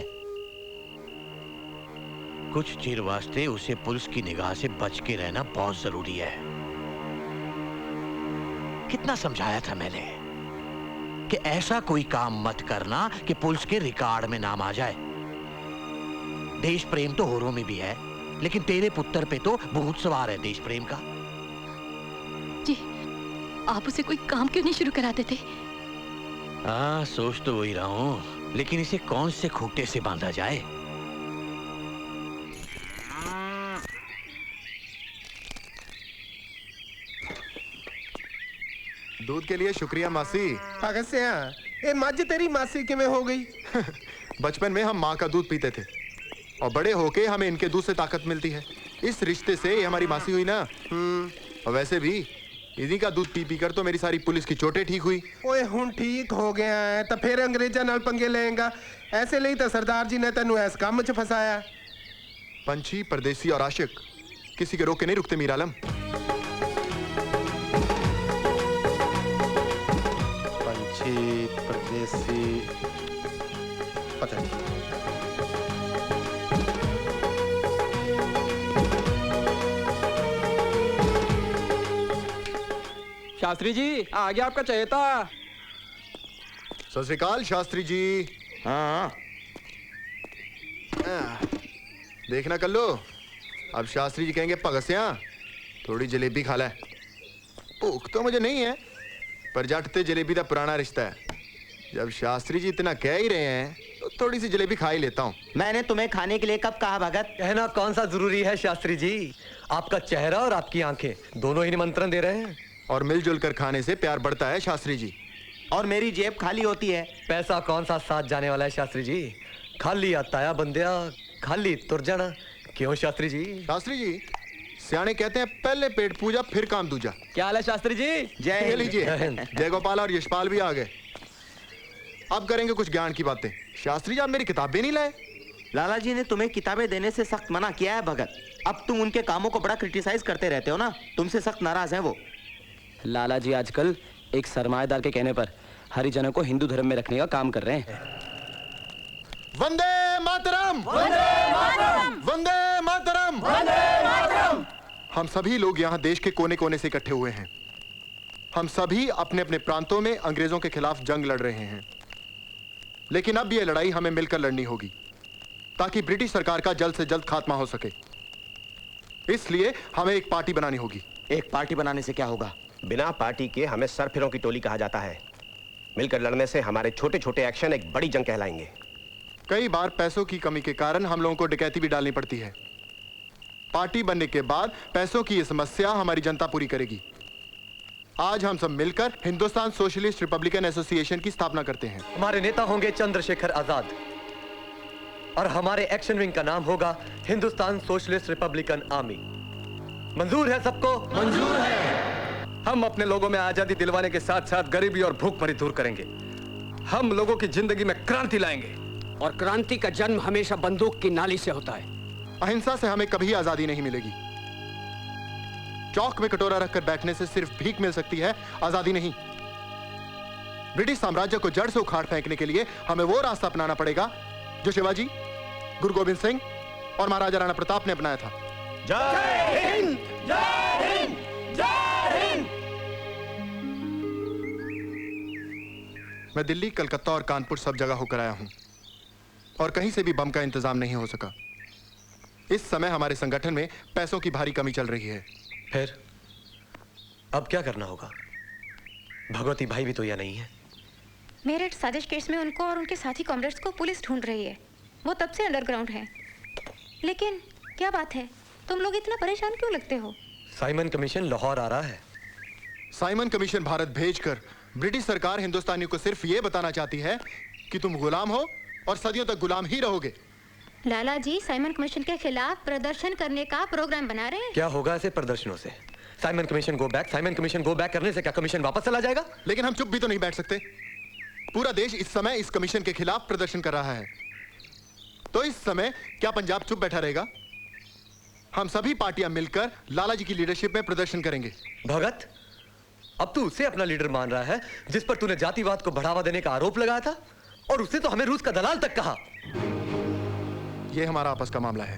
कुछ चिर वास्ते उसे पुलिस की निगाह से बच के रहना बहुत जरूरी है। कितना समझाया था मैंने कि ऐसा कोई काम मत करना कि पुलिस के रिकॉर्ड में नाम आ जाए। देश प्रेम तो होरों में भी है, लेकिन तेरे पुत्र पे तो भूत सवार है देश प्रेम का। जी, आप उसे कोई काम क्यों नहीं शुरू कराते थे? हाँ, सोच तो वही रहा हूं, लेकिन इसे कौन से खूंटे से बांधा जाए? दूध के लिए शुक्रिया मासी। भगत सिंह, ये मझ तेरी मासी किमें हो गई? बचपन में हम माँ का दूध पीते थे और बड़े होके हमें इनके दूध से ताकत मिलती है। इस रिश्ते से ये हमारी मासी हुई ना। और वैसे भी इन्हीं का दूध पी पी कर तो मेरी सारी पुलिस की चोटें ठीक हुई। ओए हुन ठीक हो गया है तो फिर अंग्रेजा नाल पंगे लेगा? ऐसे लिए तो सरदार जी ने तेनू ऐस काम च फसाया। पंछी, परदेसी और आशिक किसी के रोके नहीं रुकते मीर आलम। पंछी, परदेसी, पता नहीं। शास्त्री जी, आ गया आपका चहेता। सत श्री अकाल शास्त्री जी। हाँ, देखना कर लो, अब शास्त्री जी कहेंगे भगत सिंह थोड़ी जलेबी खा ले। भूख तो मुझे नहीं है, पर जट ते जलेबी का पुराना रिश्ता है। जब शास्त्री जी इतना कह ही रहे हैं तो थोड़ी सी जलेबी खा ही लेता हूँ। मैंने तुम्हें खाने के लिए कब कहा भगत? कहना कौन सा जरूरी है शास्त्री जी, आपका चेहरा और आपकी आंखें दोनों ही निमंत्रण दे रहे हैं। और मिलजुल कर खाने से प्यार बढ़ता है शास्त्री जी। और मेरी जेब खाली होती है। पैसा कौन सा साथ जाने वाला है शास्त्री जी? खाली आता है बंदिया, खाली तुर जाना। क्यों शास्त्री जी? शास्त्री जी, सियाने कहते हैं पहले पेट पूजा फिर काम दूजा। क्या हाल है शास्त्री जी? जय लीजिए। जय गोपाल और यशपाल भी आ गए। अब करेंगे कुछ ज्ञान की बातें। शास्त्री जी, आप मेरी किताबें नहीं लाए? लाला जी ने तुम्हें किताबें देने से सख्त मना किया है भगत। अब तुम उनके कामों को बड़ा क्रिटिसाइज करते रहते हो ना, तुमसे सख्त नाराज हैं वो। लाला जी आजकल एक सरमाएदार के कहने पर हरिजनों को हिंदू धर्म में रखने का काम कर रहे हैं। वंदे मातरम! वंदे मातरम! वंदे मातरम! वंदे मातरम! हम सभी लोग यहाँ देश के कोने कोने से इकट्ठे हुए हैं। हम सभी अपने अपने प्रांतों में अंग्रेजों के खिलाफ जंग लड़ रहे हैं, लेकिन अब यह लड़ाई हमें मिलकर लड़नी होगी ताकि ब्रिटिश सरकार का जल्द से जल्द खात्मा हो सके। इसलिए हमें एक पार्टी बनानी होगी। एक पार्टी बनाने से क्या होगा? बिना पार्टी के हमें सरफिरों की टोली कहा जाता है। मिलकर लड़ने से हमारे छोटे छोटे एक्शन एक बड़ी जंग कहलाएंगे। कई बार पैसों की कमी के कारण हम लोगों को डकैती भी डालनी पड़ती है। पार्टी बनने के बाद पैसों की यह समस्या हमारी जनता पूरी करेगी। आज हम सब मिलकर हिंदुस्तान सोशलिस्ट रिपब्लिकन एसोसिएशन की स्थापना करते हैं। हमारे नेता होंगे चंद्रशेखर आजाद और हमारे एक्शन विंग का नाम होगा हिंदुस्तान सोशलिस्ट रिपब्लिकन आर्मी। मंजूर है सबको? मंजूर है। हम अपने लोगों में आजादी दिलवाने के साथ साथ गरीबी और भूखमरी दूर करेंगे। हम लोगों की जिंदगी में क्रांति लाएंगे। और क्रांति का जन्म हमेशा बंदूक की नाली से होता है। अहिंसा से हमें कभी आजादी नहीं मिलेगी। चौक में कटोरा रखकर बैठने से सिर्फ भीख मिल सकती है, आजादी नहीं। ब्रिटिश साम्राज्य को जड़ से उखाड़ फेंकने के लिए हमें वो रास्ता अपनाना पड़ेगा जो शिवाजी, गुरु गोविंद सिंह और महाराजा राणा प्रताप ने अपनाया था। जय हिंद! जय हिंद! जय हिंद! मैं दिल्ली, कलकत्ता और कानपुर सब जगह होकर आया हूं और कहीं से भी बम का इंतजाम नहीं हो सका। इस समय हमारे संगठन में पैसों की भारी कमी चल रही है। फिर अब क्या करना होगा? भगवती भाई भी तो यह नहीं है। मेरठ साजिश केस में उनको और उनके साथी कॉमरेड्स को पुलिस ढूंढ रही है। वो तब से अंडरग्राउंड हैं। लेकिन क्या बात है, तुम लोग इतना परेशान क्यों लगते हो? साइमन कमीशन लाहौर आ रहा है। साइमन कमीशन भारत भेजकर ब्रिटिश सरकार हिंदुस्तानियों को सिर्फ ये बताना चाहती है कि तुम गुलाम हो और सदियों तक गुलाम ही रहोगे। लाला जी साइमन कमीशन के खिलाफ प्रदर्शन करने का प्रोग्राम बना रहे हैं। क्या होगा ऐसे प्रदर्शनों से? Simon commission go back, Simon commission go back करने से क्या कमीशन वापस चला जाएगा? लेकिन हम चुप भी तो नहीं बैठ सकते। पूरा देश इस समय इस कमीशन के खिलाफ प्रदर्शन कर रहा है, तो इस समय क्या पंजाब चुप बैठा रहेगा? हम सभी पार्टियां मिलकर लाला जी की लीडरशिप में प्रदर्शन करेंगे। भगत, अब तू उसे अपना लीडर मान रहा है जिस पर तूने जातिवाद को बढ़ावा देने का आरोप लगाया था, और उसने तो हमें रूस का दलाल तक कहा। यह हमारा आपस का मामला है।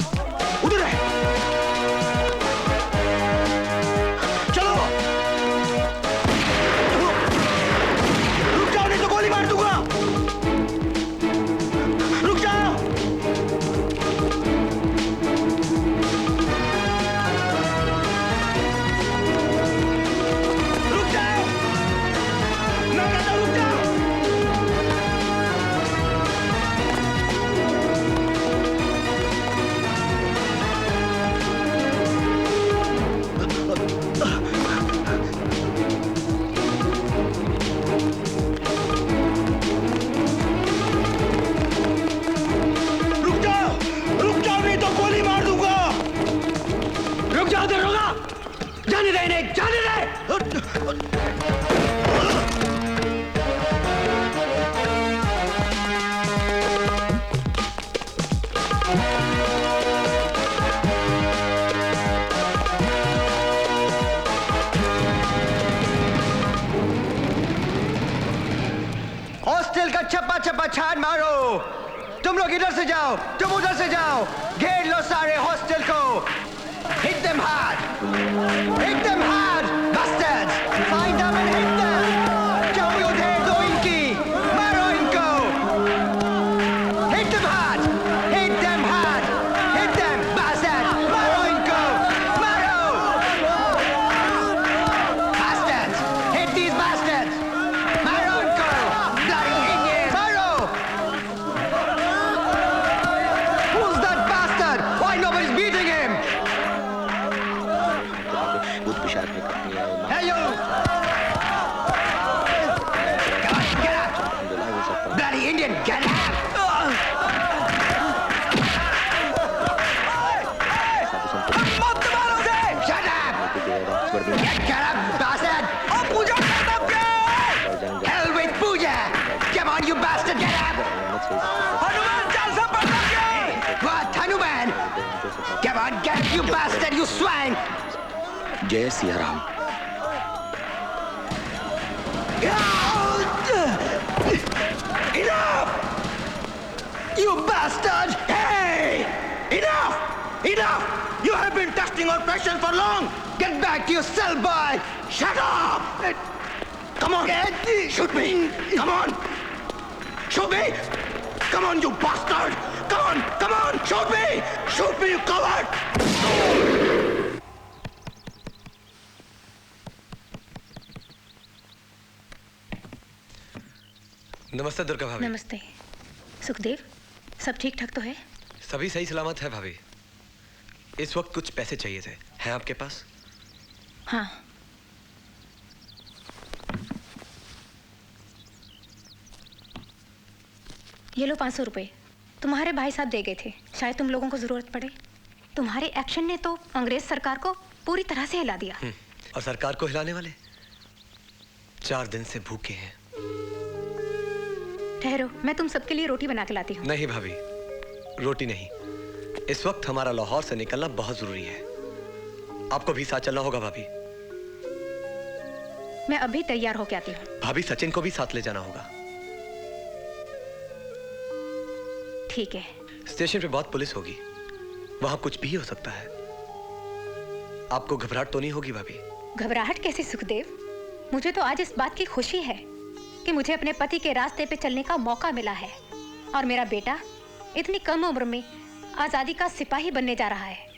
जाने दे इन्हें, जाने दे। हॉस्टल का चप्पा चप्पा छान मारो। तुम लोग इधर से जाओ, तुम उधर से जाओ, घेर लो सारे हॉस्टल को। Hit them hard! Hit them hard! Bastards! Find them and hit them! चाबी उधेड़ दो इनकी, मारो इनको! Hit them hard! Hit them hard! Hit them, bastards! मारो इनको! मारो! Bastards! Hit these bastards! मारो इनको! Bloody Indian! मारो! Who's that bastard? Why nobody's beating him? Hey, you! Get out! Bloody Indian, get out! Shut up! Get up, bastard! Oh, Pooja, shut up! Hell with Pooja! Come on, you bastard, get up! Hanuman, what, Hanuman? Come on, get up, you bastard, you swine! जय Siya Ram. Enough! You bastard! Hey! Enough! Enough! You have been testing our passion for long! Get back to your cell, boy! Shut up! Come on! Shoot me! Come on! Shoot me! Come on, you bastard! Come on! Come on! Shoot me! Shoot me, you coward! नमस्ते दुर्गा भाभी। नमस्ते। सुखदेव, सब ठीक ठाक तो है? सभी सही सलामत है भाभी। इस वक्त कुछ पैसे चाहिए थे, हैं आपके पास? हाँ। ये लो 500 रुपए। तुम्हारे भाई साहब दे गए थे, शायद तुम लोगों को जरूरत पड़े। तुम्हारे एक्शन ने तो अंग्रेज सरकार को पूरी तरह से हिला दिया। और सरकार को हिलाने वाले 4 दिन से भूखे हैं। ठहरो, मैं तुम सबके लिए रोटी बना के लाती हूँ। नहीं भाभी, रोटी नहीं। इस वक्त हमारा लाहौर से निकलना बहुत जरूरी है। आपको भी साथ चलना होगा भाभी। मैं अभी तैयार होके आती हूँ। भाभी, सचिन को भी साथ ले जाना होगा। ठीक है। स्टेशन पे बहुत पुलिस होगी, वहां कुछ भी हो सकता है। आपको घबराहट तो नहीं होगी भाभी? घबराहट कैसे सुखदेव? मुझे तो आज इस बात की खुशी है कि मुझे अपने पति के रास्ते पे चलने का मौका मिला है और मेरा बेटा इतनी कम उम्र में आजादी का सिपाही बनने जा रहा है।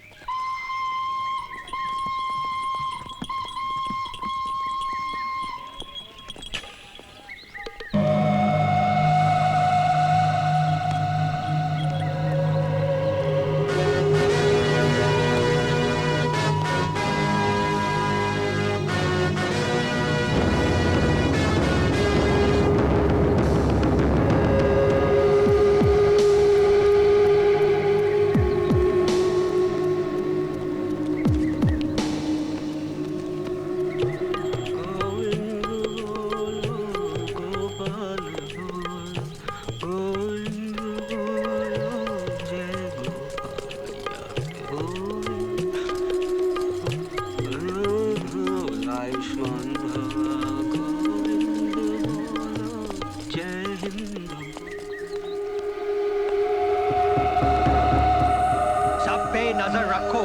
नजर रखो,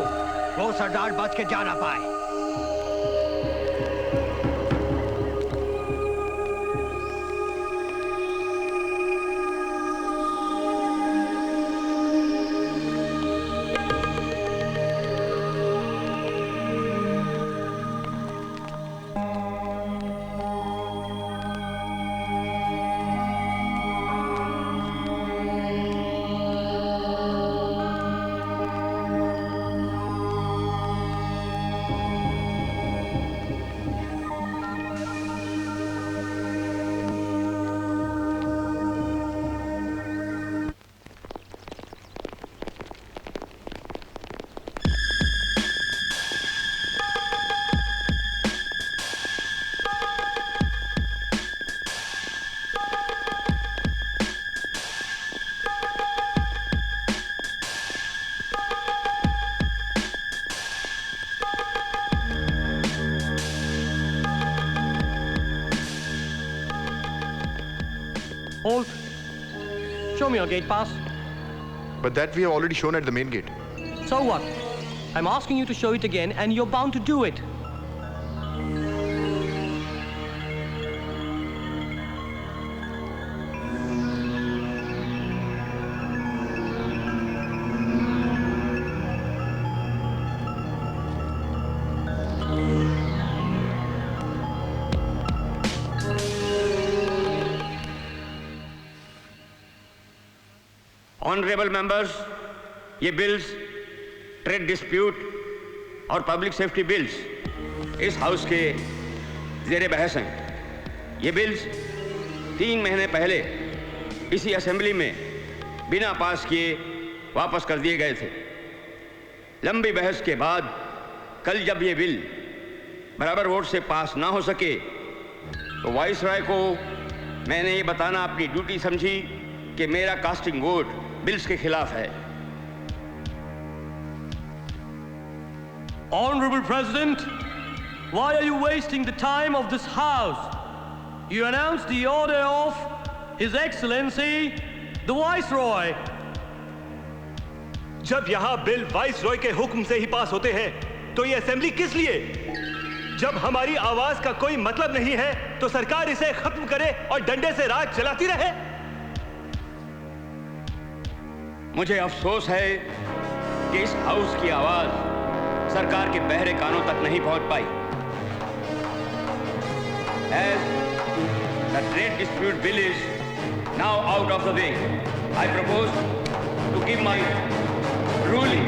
वो सरदार बच के जा ना पाए। Halt. Show me your gate pass. But that we have already shown at the main gate. So what? I'm asking you to show it again and you're bound to do it. Honourable members, ये bills, trade dispute और public safety bills इस house के ज़ेरे बहस हैं। ये bills 3 महीने पहले इसी असेंबली में बिना पास किए वापस कर दिए गए थे। लंबी बहस के बाद कल जब ये बिल बराबर वोट से पास ना हो सके तो वाइसरॉय को मैंने ये बताना अपनी ड्यूटी समझी कि मेरा कास्टिंग वोट बिल्स के खिलाफ है। Honorable President, why are you wasting the time of this house? You announced the order of His Excellency, the Viceroy. जब यहाँ बिल वाइसरॉय के हुक्म से ही पास होते हैं, तो ये असेंबली किस लिए? जब हमारी आवाज का कोई मतलब नहीं है, तो सरकार इसे खत्म करे और डंडे से राज चलाती रहे। मुझे अफसोस है कि इस हाउस की आवाज सरकार के बहरे कानों तक नहीं पहुंच पाई। As the trade dispute bill is now out of the way, I propose to give my ruling.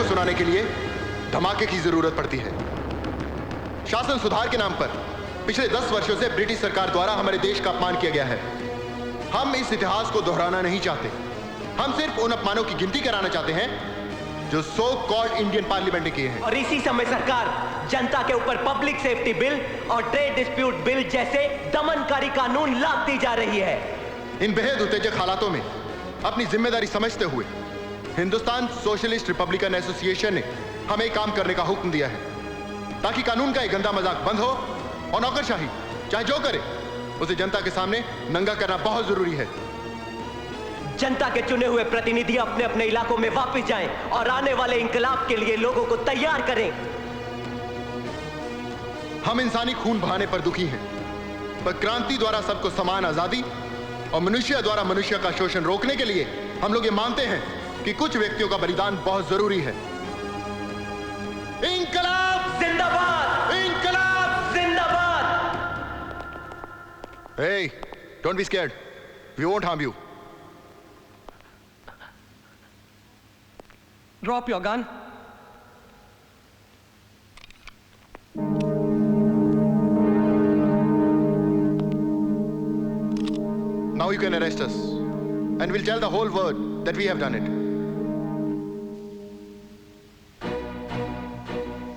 सुनाने के लिए धमाके की जरूरत पड़ती है। शासन सुधार के नाम पर पिछले 10 वर्षों से ब्रिटिश सरकार द्वारा हमारे देश का अपमान किया गया है। हम इस इतिहास को दोहराना नहीं चाहते। हम सिर्फ उन अपमानों की गिनती कराना चाहते हैं जो सो कॉल्ड इंडियन पार्लियामेंट ने किए हैं। और इसी समय सरकार जनता के ऊपर पब्लिक सेफ्टी बिल और ट्रेड डिस्प्यूट बिल जैसे दमनकारी कानून लादती जा रही है। इन बेहद उत्तेजक हालातों में अपनी जिम्मेदारी समझते हुए हिंदुस्तान सोशलिस्ट रिपब्लिकन एसोसिएशन ने हमें काम करने का हुक्म दिया है ताकि कानून का एक गंदा मजाक बंद हो और नौकरशाही चाहे जो करे उसे जनता के सामने नंगा करना बहुत जरूरी है। जनता के चुने हुए प्रतिनिधि अपने अपने इलाकों में वापस जाएं और आने वाले इंकलाब के लिए लोगों को तैयार करें। हम इंसानी खून बहाने पर दुखी हैं, पर क्रांति द्वारा सबको समान आजादी और मनुष्य द्वारा मनुष्य का शोषण रोकने के लिए हम लोग ये मानते हैं कि कुछ व्यक्तियों का बलिदान बहुत जरूरी है। इंकलाब जिंदाबाद! इंकलाब जिंदाबाद! Hey, don't be scared. We won't harm you. Drop your gun. Now you can arrest us, and we'll tell the whole world that we have done it.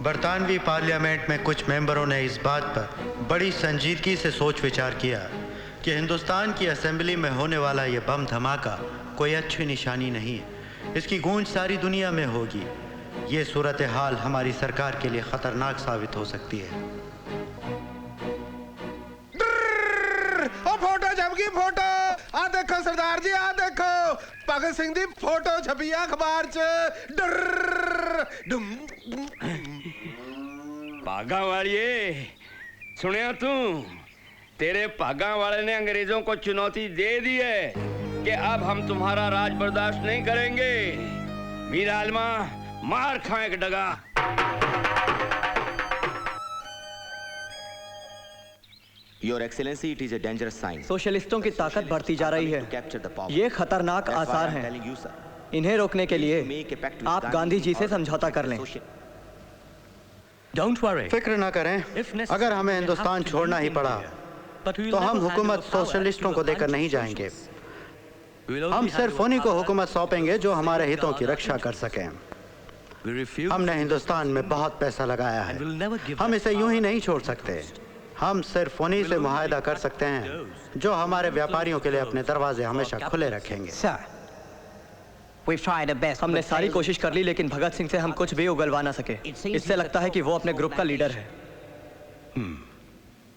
बरतानवी पार्लियामेंट में कुछ मेंबरों ने इस बात पर बड़ी संजीदगी से सोच विचार किया कि हिंदुस्तान की असेंबली में होने वाला ये बम धमाका कोई अच्छी निशानी नहीं है। इसकी गूंज सारी दुनिया में होगी। ये सूरत हाल हमारी सरकार के लिए खतरनाक साबित हो सकती है। ओ फोटो छपकी फोटो आ देखो सरदार जी आ देखो भगत सिंह दी फोटो छपी अखबार च भागा वालिए सुनिया तू तेरे भागा वाले ने अंग्रेजों को चुनौती दे दी है कि अब हम तुम्हारा राज बर्दाश्त नहीं करेंगे। मीर आलमा मार खाए एक डगा। Your Excellency, it is a dangerous sign. सोशलिस्टों की ताकत बढ़ती जा रही है। ये खतरनाक आसार हैं। इन्हें रोकने के लिए आप गांधी जी से समझौता कर लें। Don't worry. फिक्र ना करें, अगर हमें हिंदुस्तान छोड़ना ही पड़ा तो हम हुकूमत सोशलिस्टों को देकर नहीं जाएंगे। हम सिर्फ उन्हीं को हुकूमत सौंपेंगे जो हमारे हितों की रक्षा कर सकें। हमने हिंदुस्तान में बहुत पैसा लगाया है, हम इसे यूं ही नहीं छोड़ सकते। हम सिर्फ उन्हीं से मुआहदा कर सकते हैं जो हमारे व्यापारियों के लिए अपने दरवाजे हमेशा खुले रखेंगे। हमने सारी कोशिश कर ली, लेकिन भगत सिंह से हम कुछ भी उगलवा ना सके। इससे लगता है कि वो अपने ग्रुप का लीडर है।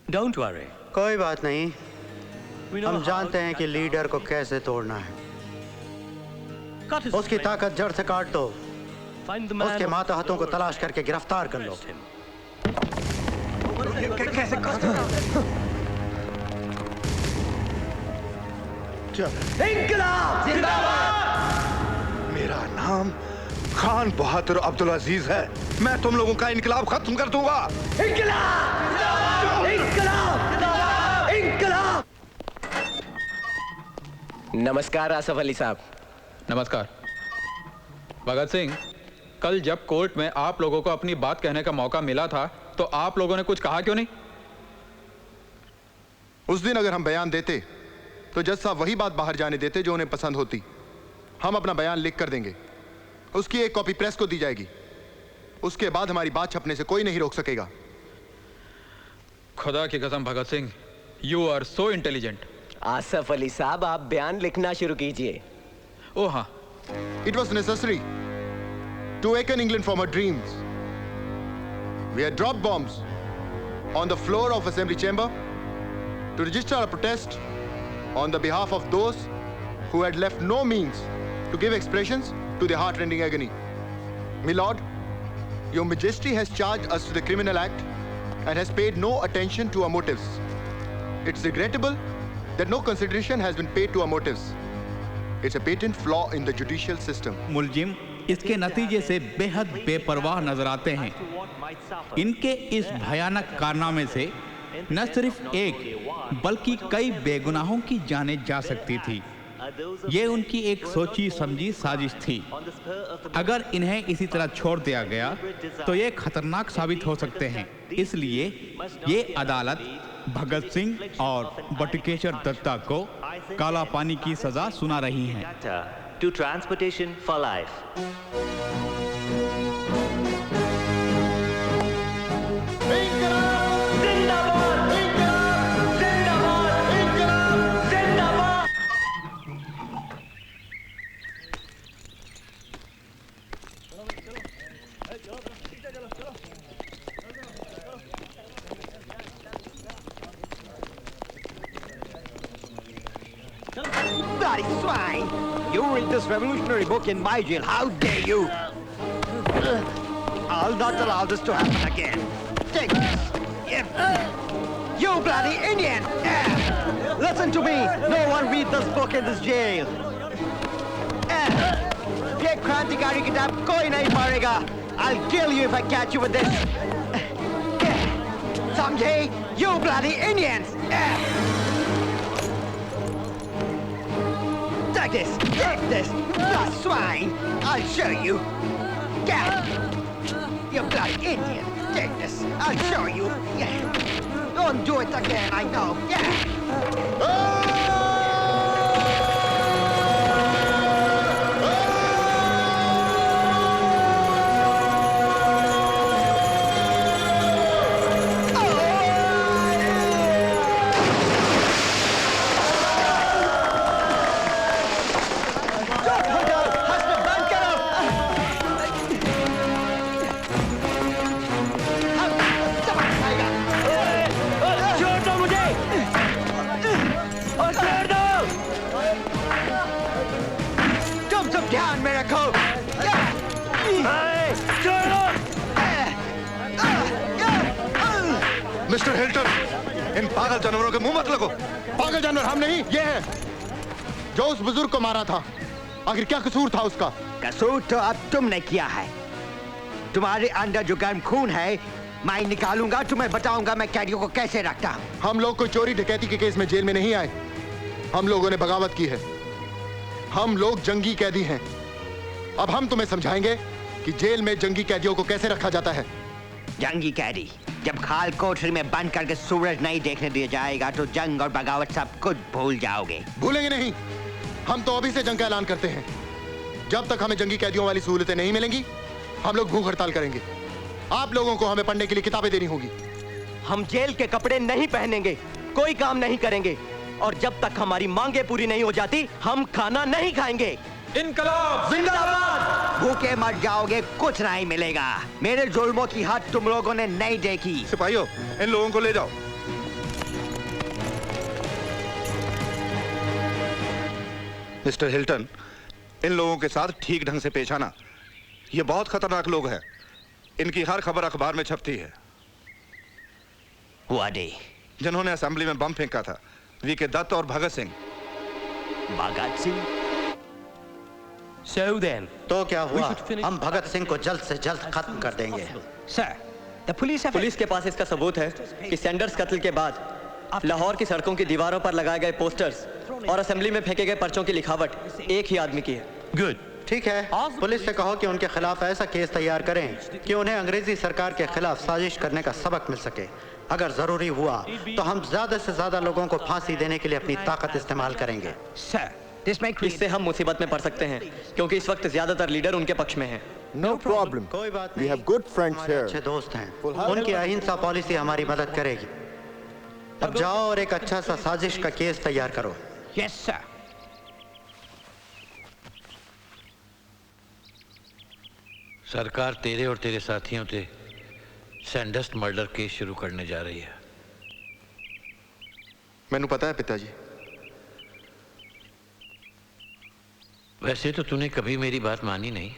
Don't worry. कोई बात नहीं, हम जानते हैं कि लीडर को कैसे तोड़ना है। उसकी ताकत जड़ से काट दो, उसके मातहतों को तलाश करके गिरफ्तार कर लो। कैसे इंकलाब जिंदाबाद। मेरा नाम खान बहादुर अब्दुल अजीज है। मैं तुम लोगों का इनकलाब खत्म कर दूंगा। इंकलाब इंकलाब इंकलाब। नमस्कार आसफ अली साहब। नमस्कार। भगत सिंह, कल जब कोर्ट में आप लोगों को अपनी बात कहने का मौका मिला था तो आप लोगों ने कुछ कहा क्यों नहीं? उस दिन अगर हम बयान देते तो जज साहब वही बात बाहर जाने देते जो उन्हें पसंद होती। हम अपना बयान लिख कर देंगे, उसकी एक कॉपी प्रेस को दी जाएगी, उसके बाद हमारी बात छपने से कोई नहीं रोक सकेगा। खुदा की कसम Bhagat Singh, you are so intelligent. Asaf Ali साहब, आप बयान लिखना शुरू कीजिए। ओह हाँ। It was necessary to awaken England from her dreams. We had dropped bombs on the floor of Assembly Chamber to register a protest on the behalf of those who had left no means to give expressions to their heart-rending agony. My Lord, Your Majesty has charged us to the criminal act and has paid no attention to our motives. It's regrettable that no consideration has been paid to our motives. It's a patent flaw in the judicial system. मुलजिम इसके नतीजे से बेहद बेपरवाह नजर आते हैं। इनके इस भयानक कारनामे से न सिर्फ एक बल्कि कई बेगुनाहों की जानें जा सकती थी। ये उनकी एक सोची समझी साजिश थी। अगर इन्हें इसी तरह छोड़ दिया गया तो ये खतरनाक साबित हो सकते हैं। इसलिए ये अदालत भगत सिंह और बटुकेश्वर दत्ता को काला पानी की सजा सुना रही हैं। To transportation for life. Bloody swine! You read this revolutionary book in my jail. How dare you? I'll not allow this to happen again. Take this. You bloody Indian! Listen to me. No one read this book in this jail. ये क्रांतिकारी किताब कोई नहीं पढ़ेगा. I'll kill you if I catch you with this. समझे? You bloody Indians! Take this! Take this! You swine! I'll show you! You bloody Indian! Take this! I'll show you! Don't do it again, I know! Mister Hilton, इन पागल जानवरों के मुंह मत लगो। पागल जानवर हम नहीं, ये है जो उस बुजुर्ग को मारा था। आखिर क्या कसूर था उसका? कसूर तो अब तुमने किया है। तुम्हारे अंदर जो गर्म खून है मैं निकालूंगा, तुम्हें बताऊंगा मैं कैदियों को कैसे रखता हूं। हम लोग कोई चोरी डकैती के केस में जेल में नहीं आए। हम लोगों ने बगावत की है। हम लोग जंगी कैदी हैं। अब हम तुम्हें समझाएंगे कि जेल में जंगी कैदियों को कैसे रखा जाता है। जंगी कैदी जब खाल कोठरी में बंद करके सूरज नहीं देखने दिया जाएगा तो जंग और बगावत सब कुछ भूल जाओगे। भूलेंगे नहीं। हम तो अभी से जंग का ऐलान करते हैं। जब तक हमें जंगी कैदियों वाली सहूलतें नहीं मिलेंगी, हम लोग भूख हड़ताल करेंगे। आप लोगों को हमें पढ़ने के लिए किताबें देनी होगी। हम जेल के कपड़े नहीं पहनेंगे, कोई काम नहीं करेंगे, और जब तक हमारी मांगे पूरी नहीं हो जाती हम खाना नहीं खाएंगे। इनकलाब जिंदाबाद। भूखे मर जाओगे, कुछ नहीं मिलेगा। मेरे जुल्मों की हद तुम लोगों ने नहीं देखी। सिपाहियों, इन लोगों को ले जाओ। मिस्टर हिल्टन, इन लोगों के साथ ठीक ढंग से पेश आना। ये बहुत खतरनाक लोग हैं। इनकी हर खबर अखबार में छपती है। जिन्होंने असेंबली में बम फेंका था, वीके दत्त और भगत सिंह। भगत सिंह? So then, तो क्या हुआ? हम भगत सिंह को जल्द से जल्द खत्म कर देंगे। सर, पुलिस के पास इसका सबूत है कि सैंडर्स कत्ल के बाद लाहौर की सड़कों की दीवारों पर लगाए गए पोस्टर्स और असेंबली में फेंके गए पर्चों की लिखावट एक ही आदमी की है। गुड, ठीक है। पुलिस से कहो कि उनके खिलाफ ऐसा केस तैयार करें कि उन्हें अंग्रेजी सरकार के खिलाफ साजिश करने का सबक मिल सके। अगर जरूरी हुआ तो हम ज्यादा से ज्यादा लोगों को फांसी देने के लिए अपनी ताकत इस्तेमाल करेंगे। इससे हम मुसीबत में पड़ सकते हैं क्योंकि इस वक्त ज्यादातर लीडर उनके पक्ष में हैं। No problem. कोई बात We नहीं। have good friends हमारे here. अच्छे दोस्त हैं। उनकी अहिंसा पॉलिसी हमारी मदद करेगी। अब जाओ और एक अच्छा सा साजिश का केस तैयार करो। Yes sir. सरकार तेरे और तेरे साथियों से सैंडर्स मर्डर केस शुरू करने जा रही है। मैंने पता है पिताजी। वैसे तो तूने कभी मेरी बात मानी नहीं,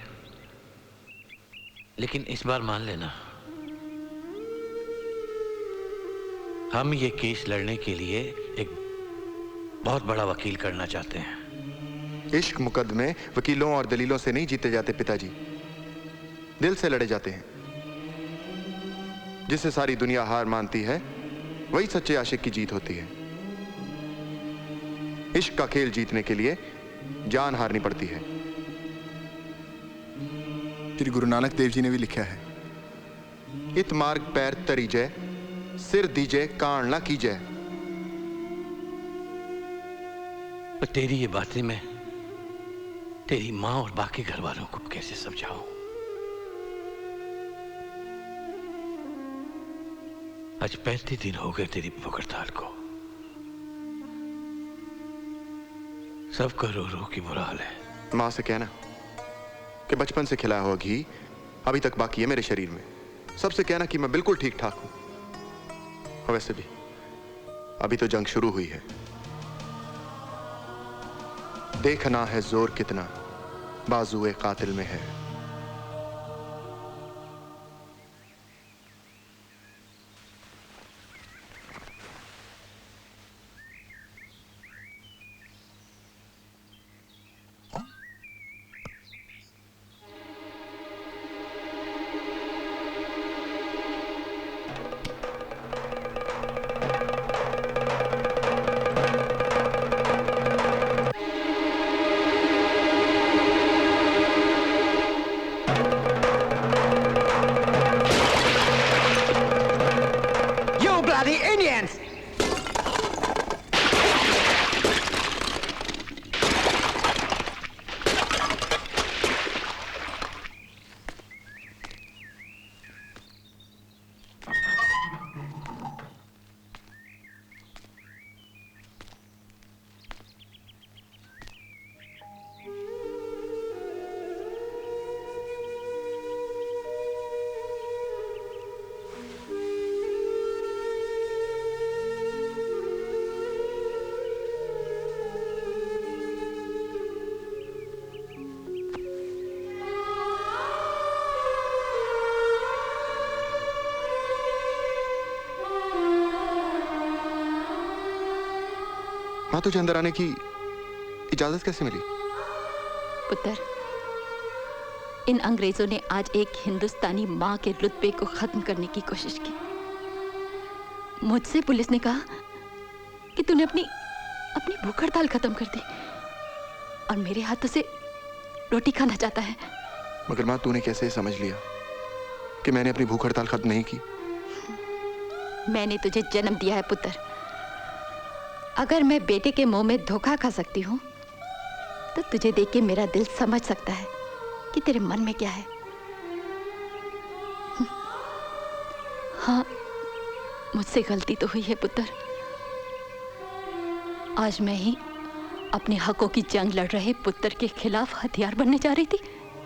लेकिन इस बार मान लेना। हम ये केस लड़ने के लिए एक बहुत बड़ा वकील करना चाहते हैं। इश्क मुकदमे वकीलों और दलीलों से नहीं जीते जाते पिताजी, दिल से लड़े जाते हैं। जिसे सारी दुनिया हार मानती है वही सच्चे आशिक की जीत होती है। इश्क का खेल जीतने के लिए जान हारनी पड़ती है। श्री गुरु नानक देव जी ने भी लिखा है, इत मार्ग पैर तरी जय, सिर दीजे कान ना कीजय। पर तेरी ये बातें मैं तेरी माँ और बाकी घर वालों को कैसे समझाऊं? आज 35 दिन हो गए तेरी भूख हड़ताल को। सबका रो रो की बुरा हाल है। मां से कहना कि बचपन से खिलाया हुआ घी अभी तक बाकी है मेरे शरीर में। सबसे कहना कि मैं बिल्कुल ठीक ठाक हूं। और वैसे भी अभी तो जंग शुरू हुई है। देखना है जोर कितना बाजुए कातिल में है। मां, तुझे अंदर आने की इजाजत कैसे मिली? पुत्र, इन अंग्रेजों ने आज एक हिंदुस्तानी माँ के रुतबे को खत्म करने की कोशिश की। मुझसे पुलिस ने कहा कि तूने अपनी भूख हड़ताल खत्म कर दी और मेरे हाथों से रोटी खाना चाहता है। मगर माँ, तूने कैसे समझ लिया कि मैंने अपनी भूख हड़ताल खत्म नहीं की? मैंने तुझे जन्म दिया है पुत्र। अगर मैं बेटे के मुंह में धोखा खा सकती हूँ तो तुझे देख के मेरा दिल समझ सकता है कि तेरे मन में क्या है। हाँ, मुझसे गलती तो हुई है पुत्र। आज मैं ही अपने हकों की जंग लड़ रहे पुत्र के खिलाफ हथियार बनने जा रही थी।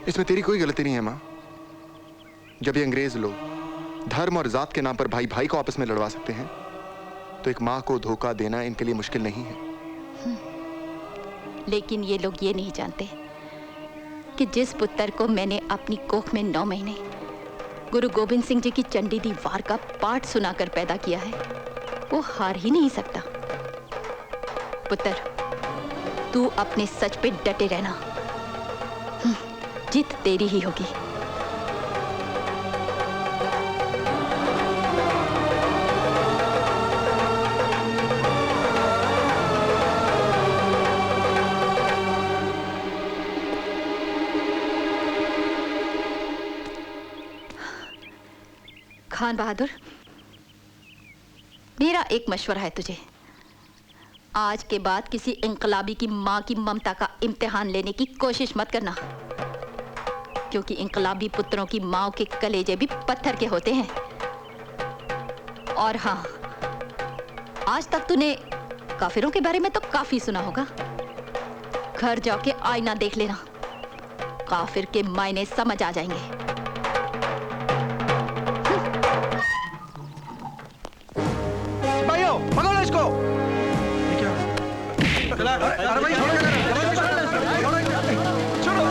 इसमें तेरी कोई गलती नहीं है माँ। जब ये अंग्रेज लोग धर्म और जात के नाम पर भाई भाई को आपस में लड़वा सकते हैं तो एक माँ को धोखा देना इनके लिए मुश्किल नहीं है। लेकिन ये लोग ये नहीं जानते कि जिस पुत्र को मैंने अपनी कोख में 9 महीने गुरु गोविंद सिंह जी की चंडी दी वार का पाठ सुनाकर पैदा किया है, वो हार ही नहीं सकता। पुत्र, तू अपने सच पे डटे रहना। जीत तेरी ही होगी। खान बहादुर, मेरा एक मशवरा है तुझे। आज के बाद किसी इंकलाबी की माँ की ममता का इम्तिहान लेने की कोशिश मत करना, क्योंकि इंकलाबी पुत्रों की माँओं के कलेजे भी पत्थर के होते हैं। और हाँ, आज तक तूने काफिरों के बारे में तो काफी सुना होगा। घर जाके आईना देख लेना, काफिर के मायने समझ आ जाएंगे। पकड़ो इसको। छोड़ो,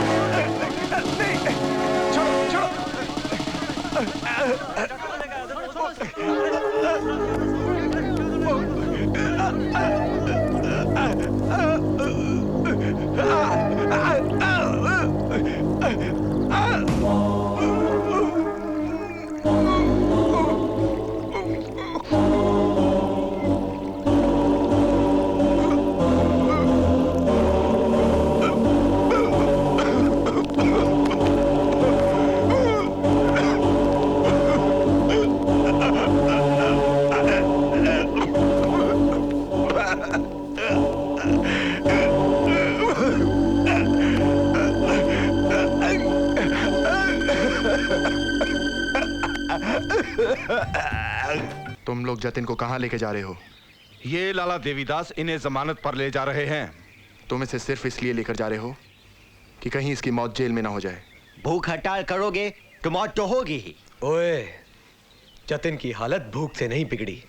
तुम लोग जतिन को कहां लेके जा रहे हो? ये लाला देवीदास इन्हें जमानत पर ले जा रहे हैं। तुम इसे सिर्फ इसलिए लेकर जा रहे हो कि कहीं इसकी मौत जेल में ना हो जाए। भूख हड़ताल करोगे तो मौत तो होगी ही। ओए, जतिन की हालत भूख से नहीं बिगड़ी,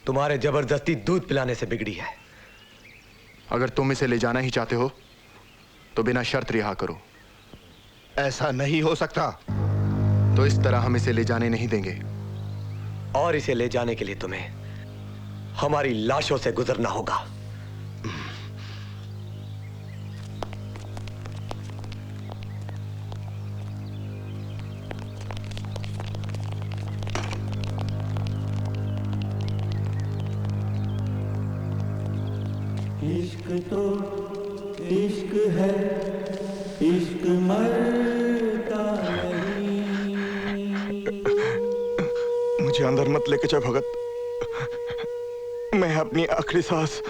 तुम्हारे जबरदस्ती दूध पिलाने से बिगड़ी है। अगर तुम इसे ले जाना ही चाहते हो तो बिना शर्त रिहा करो। ऐसा नहीं हो सकता। तो इस तरह हम इसे ले जाने नहीं देंगे। और इसे ले जाने के लिए तुम्हें हमारी लाशों से गुजरना होगा। इश्क तो इश्क है, इश्क मरता मुझे अंदर मत लेके जा भगत। मैं अपनी आखिरी सांस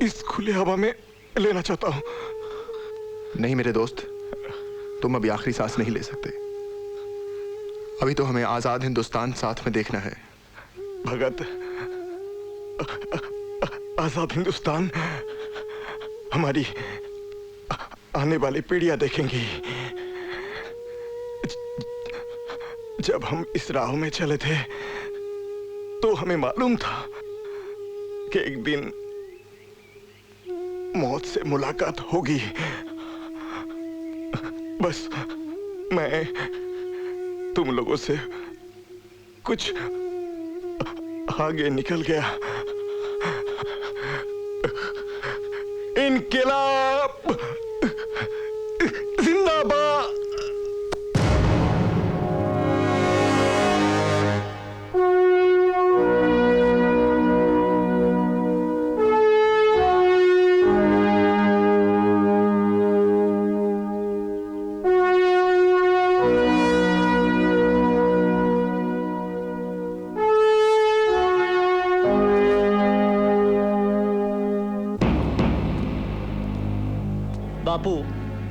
इस खुले हवा में लेना चाहता हूं। नहीं मेरे दोस्त, तुम अभी आखिरी सांस नहीं ले सकते। अभी तो हमें आजाद हिंदुस्तान साथ में देखना है। भगत, आजाद हिंदुस्तान हमारी आने वाली पीढ़ियां देखेंगी। जब हम इस राह में चले थे तो हमें मालूम था कि एक दिन मौत से मुलाकात होगी। बस मैं तुम लोगों से कुछ आगे निकल गया। इनकलाब जिंदाबाद।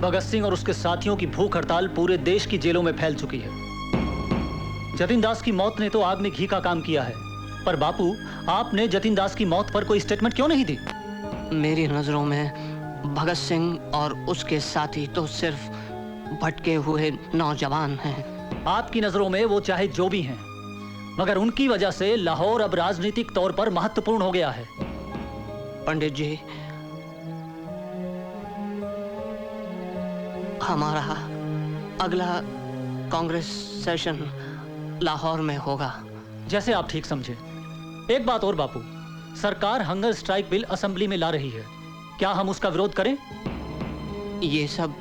भगत सिंह और उसके साथियों की भूख हड़ताल पूरे देश की जेलों में फैल चुकी है। जतिन दास की मौत ने तो आग में घी का काम किया है, पर बापू, आपने जतिन दास की मौत पर कोई स्टेटमेंट क्यों नहीं दी? मेरी नजरों में भगत सिंह और उसके साथी तो सिर्फ भटके हुए नौजवान हैं। आपकी नजरों में वो चाहे जो भी हैं, मगर उनकी वजह से लाहौर अब राजनीतिक तौर पर महत्वपूर्ण हो गया है। पंडित जी, हमारा अगला कांग्रेस सेशन लाहौर में होगा। जैसे आप ठीक समझे। एक बात और बापू, सरकार हंगर स्ट्राइक बिल असेंबली में ला रही है, क्या हम उसका विरोध करें? ये सब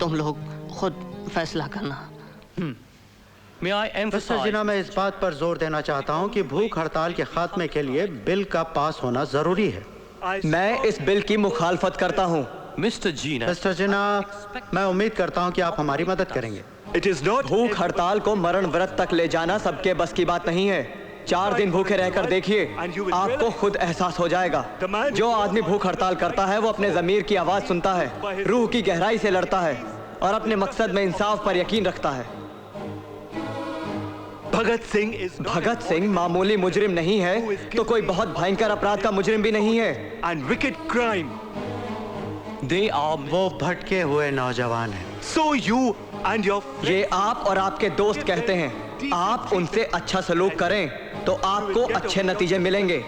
तुम लोग खुद फैसला करना। मिस्टर जिन्ना, मैं इस बात पर जोर देना चाहता हूं कि भूख हड़ताल के खात्मे के लिए बिल का पास होना जरूरी है। मैं इस बिल की मुखालफत करता हूं। मिस्टर जिन्ना, मैं उम्मीद करता हूं कि आप हमारी मदद करेंगे। भूख हड़ताल को मरण व्रत तक ले जाना सबके बस की बात नहीं है। 4 दिन भूखे रहकर देखिए, आपको खुद एहसास हो जाएगा। जो आदमी भूख हड़ताल करता है वो अपने ज़मीर की आवाज सुनता है, रूह की गहराई से लड़ता है और अपने मकसद में इंसाफ पर यकीन रखता है। भगत सिंह मामूली मुजरिम नहीं है तो कोई बहुत भयंकर अपराध का मुजरिम भी नहीं है। वो भटके हुए नौजवान हैं। ये आप और आपके दोस्त कहते हैं। आप उनसे अच्छा सलूक करें तो आपको अच्छे नतीजे मिलेंगे।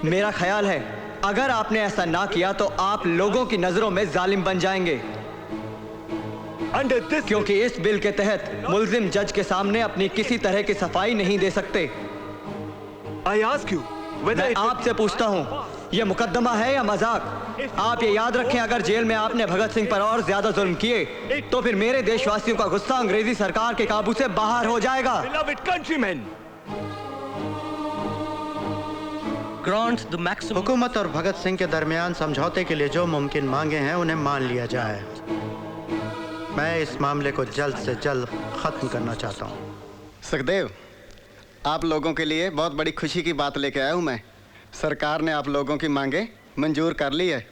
मेरा ख्याल है अगर आपने ऐसा ना किया तो आप लोगों की नजरों में जालिम बन जाएंगे, क्योंकि इस बिल के तहत मुल्जिम जज के सामने अपनी किसी तरह की सफाई नहीं दे सकते। मैं आपसे पूछता हूँ, ये मुकदमा है या मजाक? आप ये याद रखें, अगर जेल में आपने भगत सिंह पर और ज्यादा जुल्म किए तो फिर मेरे देशवासियों का गुस्सा अंग्रेजी सरकार के काबू से बाहर हो जाएगा। हुकूमत और भगत सिंह के दरमियान समझौते के लिए जो मुमकिन मांगे हैं उन्हें मान लिया जाए। मैं इस मामले को जल्द से जल्द खत्म करना चाहता हूँ। सुखदेव, आप लोगों के लिए बहुत बड़ी खुशी की बात लेके आया हूँ मैं। सरकार ने आप लोगों की मांगे मंजूर कर ली है।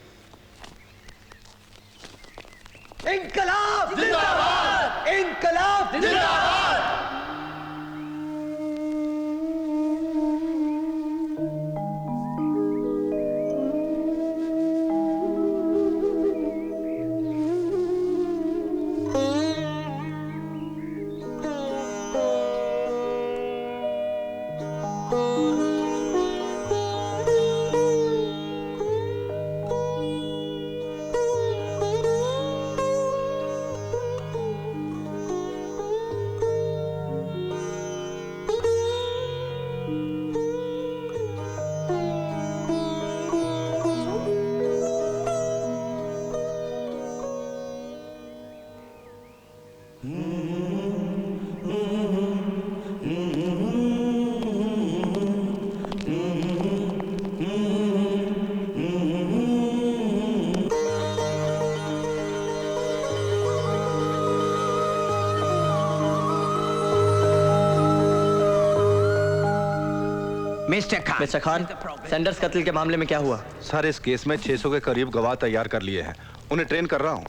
इंकलाब जिंदाबाद! इंकलाब जिंदाबाद! मिस्टर खान, सैंडर्स कत्ल के मामले में क्या हुआ? सर, इस केस में 600 के करीब गवाह तैयार कर लिए हैं। उन्हें ट्रेन कर रहा हूं।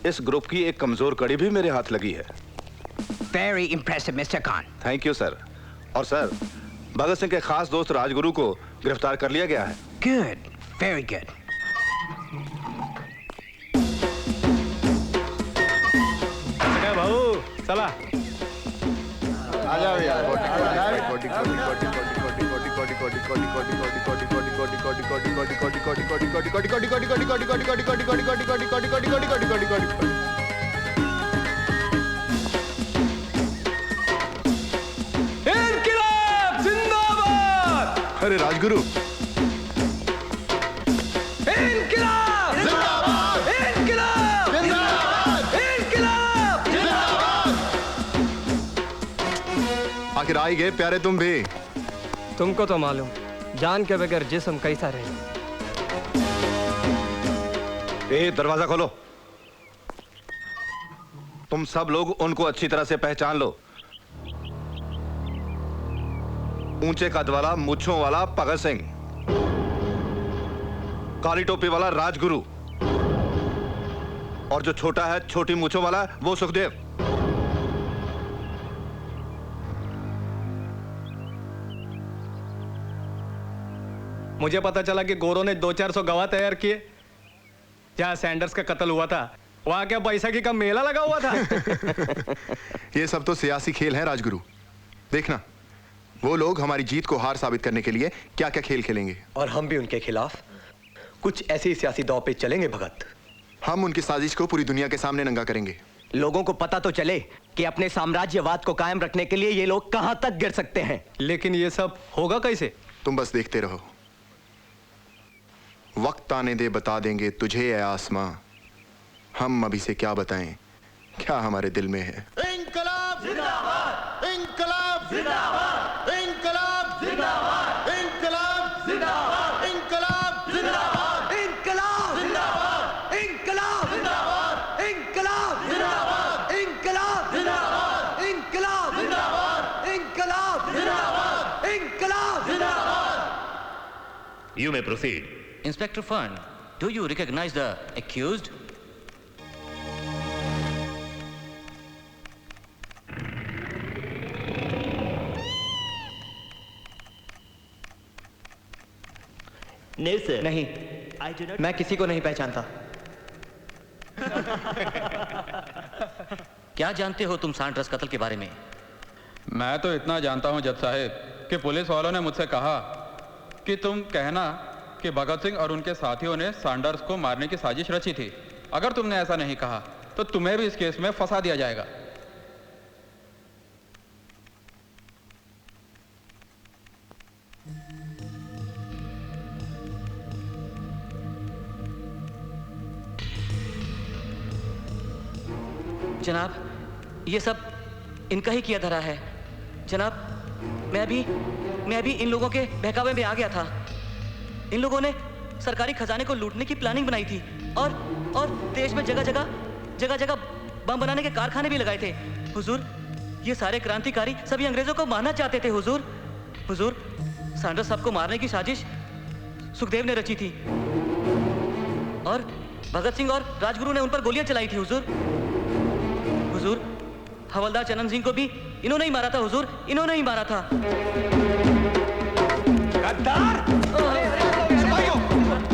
इस ग्रुप की एक कमजोर कड़ी भी मेरे हाथ लगी है। Very impressive, mister Khan. Thank you sir. और सर, भगत सिंह के खास दोस्त राजगुरु को गिरफ्तार कर लिया गया है। Good, very good. भाऊ, चला। आ जाओ यार। इंकलाब जिंदाबाद! अरे राजगुरु, इंकलाब जिंदाबाद! इंकलाब जिंदाबाद! इंकलाब जिंदाबाद! आखिर आ ही गए प्यारे तुम भी। तुमको तो मालूम, जान के बगैर जिस्म कैसा रहे। दरवाजा खोलो। तुम सब लोग उनको अच्छी तरह से पहचान लो। ऊंचे कद वाला, मूंछों वाला भगत सिंह, काली टोपी वाला राजगुरु, और जो छोटा है, छोटी मूंछों वाला, वो सुखदेव। मुझे पता चला कि गोरों ने 200-400 गवाह तैयार किए। जहां सैंडर्स का कत्ल हुआ था वहां क्या बैसाखी का मेला लगा हुआ था? ये सब तो सियासी खेल है राजगुरु। देखना, वो लोग हमारी जीत को हार साबित करने के लिए क्या क्या खेल खेलेंगे। और हम भी उनके खिलाफ कुछ ऐसी सियासी दांव पे चलेंगे भगत। हम उनकी साजिश को पूरी दुनिया के सामने नंगा करेंगे। लोगों को पता तो चले कि अपने साम्राज्यवाद को कायम रखने के लिए ये लोग कहां तक गिर सकते हैं। लेकिन ये सब होगा कैसे? तुम बस देखते रहो। वक्त आने दे बता देंगे तुझे ए आसमां, हम अभी से क्या बताएं क्या हमारे दिल में है। इंकलाब जिंदाबाद, इंकलाब जिंदाबाद, इंकलाब जिंदाबाद, इंकलाब जिंदाबाद, इंकलाब जिंदाबाद, इंकलाब जिंदाबाद, इंकलाब जिंदाबाद, इंकलाब जिंदाबाद, इंकलाब जिंदाबाद, इंकलाब जिंदाबाद, इंकलाब जिंदाबाद, इंकलाब जिंदाबाद। You may proceed. Inspector Fund, do you recognize the accused? नहीं सर। नहीं, मैं किसी को नहीं पहचानता। क्या जानते हो तुम सैंडर्स कत्ल के बारे में? मैं तो इतना जानता हूं जज साहब कि पुलिस वालों ने मुझसे कहा कि तुम कहना कि भगत सिंह और उनके साथियों ने सैंडर्स को मारने की साजिश रची थी। अगर तुमने ऐसा नहीं कहा तो तुम्हें भी इस केस में फंसा दिया जाएगा। जनाब, ये सब इनका ही किया धरा है। जनाब, मैं अभी इन लोगों के बहकावे में आ गया था। इन लोगों ने सरकारी खजाने को लूटने की प्लानिंग बनाई थी और देश में जगह जगह बम बनाने के कारखाने भी लगाए थे। हुजूर, ये सारे क्रांतिकारी सभी अंग्रेजों को मारना चाहते थे। हुजूर, सैंडर्स साहब को मारने की साजिश सुखदेव ने रची थी और भगत सिंह और राजगुरु ने उन पर गोलियां चलाई थी। हुजूर, हवलदार चनन सिंह को भी इन्होंने ही मारा था। हुजूर, इन्होंने ही मारा था। गद्दार!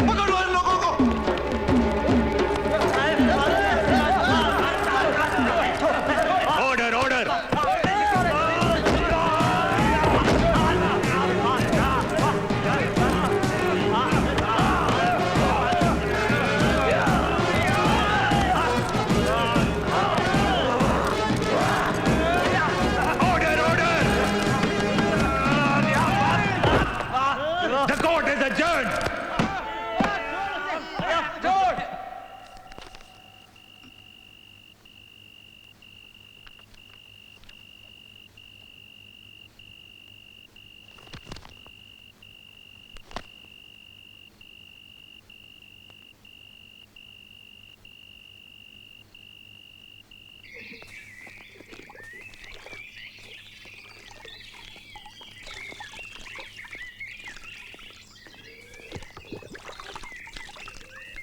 पकड़ो इन लोगों को! Order, order! The court is adjourned.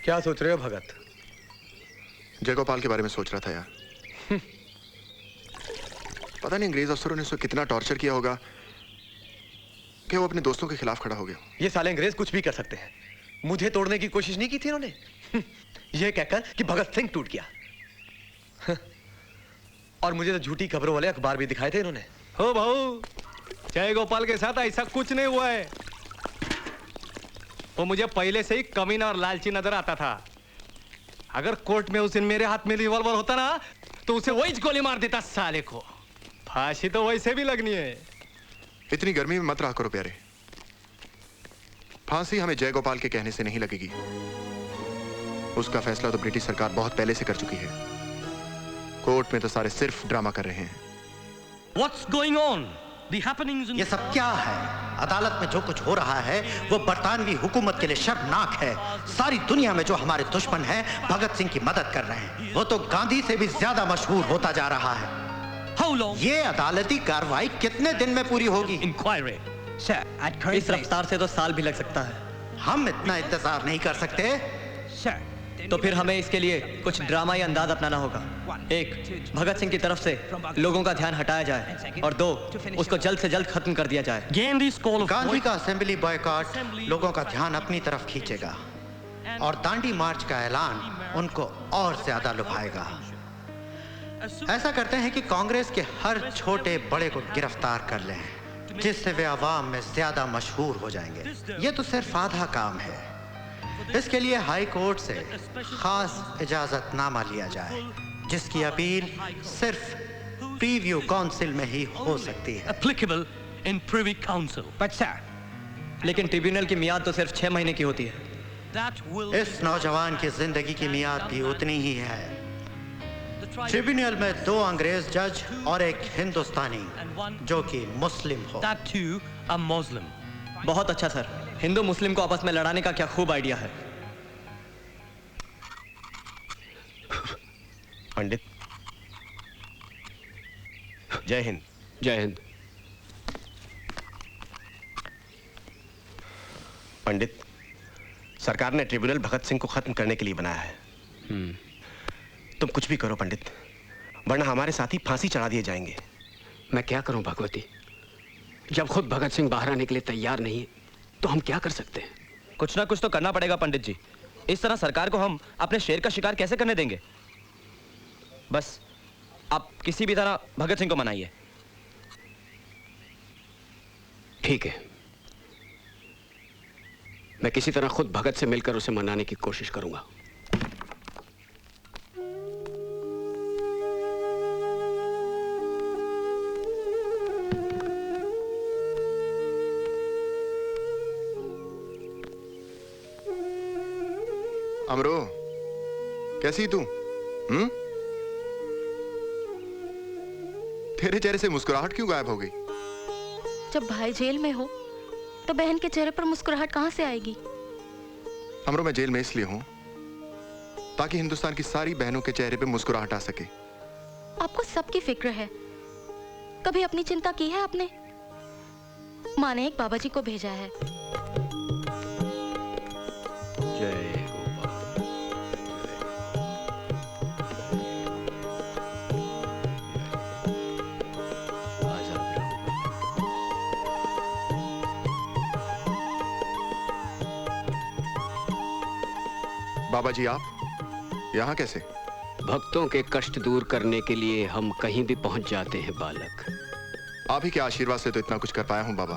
क्या सोच रहे हो भगत? जयगोपाल के बारे में सोच रहा था यार। पता नहीं अंग्रेज अफसरों ने उसे कितना टॉर्चर किया होगा कि वो अपने दोस्तों के खिलाफ खड़ा हो गया। ये साले अंग्रेज कुछ भी कर सकते हैं। मुझे तोड़ने की कोशिश नहीं की थी इन्होंने, ये कहकर कि भगत सिंह टूट गया। और मुझे तो झूठी खबरों वाले अखबार भी दिखाए थे इन्होंने। हो भाऊ, जयगोपाल के साथ ऐसा कुछ नहीं हुआ है। वो मुझे पहले से ही कमीना और लालची नजर आता था। अगर कोर्ट में उस दिन मेरे हाथ में रिवॉल्वर होता ना तो उसे वही गोली मार देता साले को। फांसी तो वैसे भी लगनी है। इतनी गर्मी में मत रहा करो प्यारे। फांसी हमें जयगोपाल के कहने से नहीं लगेगी। उसका फैसला तो ब्रिटिश सरकार बहुत पहले से कर चुकी है। कोर्ट में तो सारे सिर्फ ड्रामा कर रहे हैं। What's going on? The happenings in... ये सब क्या है? अदालत में जो कुछ हो रहा है वो बरतानवी हुकूमत के लिए शर्मनाक है। सारी दुनिया में जो हमारे दुश्मन हैं भगत सिंह की मदद कर रहे हैं। वो तो गांधी से भी ज्यादा मशहूर होता जा रहा है। How long? ये अदालती कार्रवाई कितने दिन में पूरी होगी? Inquiry. इस रफ्तार से तो साल भी लग सकता है। हम इतना इंतजार नहीं कर सकते। Sir, तो फिर हमें इसके लिए कुछ ड्रामाई अंदाज अपनाना होगा। एक, भगत सिंह की तरफ से लोगों का ध्यान हटाया जाए, और दो, उसको जल्द से जल्द खत्म कर दिया जाए। गांधी का असेंबली बॉयकॉट लोगों का ध्यान अपनी तरफ खींचेगा और दांडी मार्च का ऐलान उनको और ज्यादा लुभाएगा। ऐसा करते हैं कि कांग्रेस के हर छोटे बड़े को गिरफ्तार कर लें, जिससे वे आवाम में ज्यादा मशहूर हो जाएंगे। ये तो सिर्फ आधा काम है। इसके लिए हाई कोर्ट से खास इजाजतनामा लिया जाए, जिसकी अपील सिर्फ प्रीव्यू काउंसिल में ही हो सकती है। Applicable in Privy Council. लेकिन ट्रिब्यूनल की मियाद तो सिर्फ 6 महीने की होती है। इस नौजवान की जिंदगी की मियाद भी उतनी ही है। ट्रिब्यूनल में 2 अंग्रेज जज और एक हिंदुस्तानी जो कि मुस्लिम हो। That too, a Muslim. बहुत अच्छा सर, हिंदू मुस्लिम को आपस में लड़ाने का क्या खूब आइडिया है। पंडित, जय हिंद। जय हिंद। पंडित, सरकार ने ट्रिब्यूनल भगत सिंह को खत्म करने के लिए बनाया है। तुम कुछ भी करो पंडित, वरना हमारे साथी फांसी चढ़ा दिए जाएंगे। मैं क्या करूं भगवती? जब खुद भगत सिंह बाहर आने के लिए तैयार नहीं है तो हम क्या कर सकते हैं? कुछ ना कुछ तो करना पड़ेगा पंडित जी। इस तरह सरकार को हम अपने शेर का शिकार कैसे करने देंगे? बस आप किसी भी तरह भगत सिंह को मनाइए। ठीक है, मैं किसी तरह खुद भगत से मिलकर उसे मनाने की कोशिश करूंगा। अमरो, कैसी तू? तेरे चेहरे से मुस्कुराहट क्यों गायब हो गई? जब भाई जेल में हो तो बहन के चेहरे पर मुस्कुराहट कहां से आएगी? अमरो, मैं जेल में इसलिए हूं ताकि हिंदुस्तान की सारी बहनों के चेहरे पे मुस्कुराहट आ सके। आपको सबकी फिक्र है, कभी अपनी चिंता की है आपने? माँ ने एक बाबा जी को भेजा है। जय बाबा जी, आप यहाँ कैसे? भक्तों के कष्ट दूर करने के लिए हम कहीं भी पहुंच जाते हैं बालक। आप ही के आशीर्वाद से तो इतना कुछ कर पाया हूं बाबा।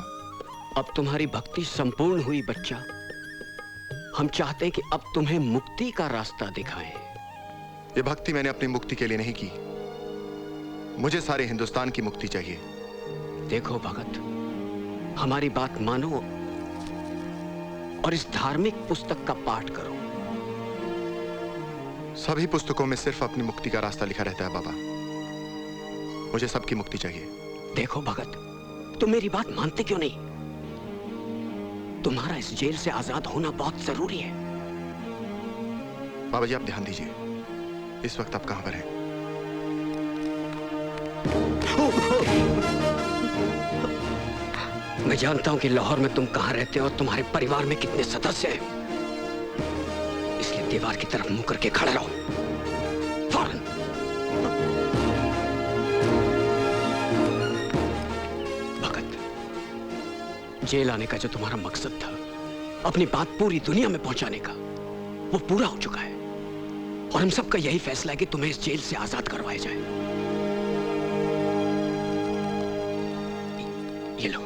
अब तुम्हारी भक्ति संपूर्ण हुई बच्चा। हम चाहते हैं कि अब तुम्हें मुक्ति का रास्ता दिखाएं। ये भक्ति मैंने अपनी मुक्ति के लिए नहीं की, मुझे सारे हिंदुस्तान की मुक्ति चाहिए। देखो भगत, हमारी बात मानो और इस धार्मिक पुस्तक का पाठ करो। सभी पुस्तकों में सिर्फ अपनी मुक्ति का रास्ता लिखा रहता है बाबा, मुझे सबकी मुक्ति चाहिए। देखो भगत, तुम मेरी बात मानते क्यों नहीं? तुम्हारा इस जेल से आजाद होना बहुत जरूरी है। बाबा जी, आप ध्यान दीजिए, इस वक्त आप कहां पर हैं? मैं जानता हूं कि लाहौर में तुम कहां रहते हो और तुम्हारे परिवार में कितने सदस्य हैं, इसलिए दीवार की तरफ मुंह करके खड़ा रहो फौरन। भगत, जेल आने का जो तुम्हारा मकसद था, अपनी बात पूरी दुनिया में पहुंचाने का, वो पूरा हो चुका है और हम सबका यही फैसला है कि तुम्हें इस जेल से आजाद करवाया जाए। ये लो,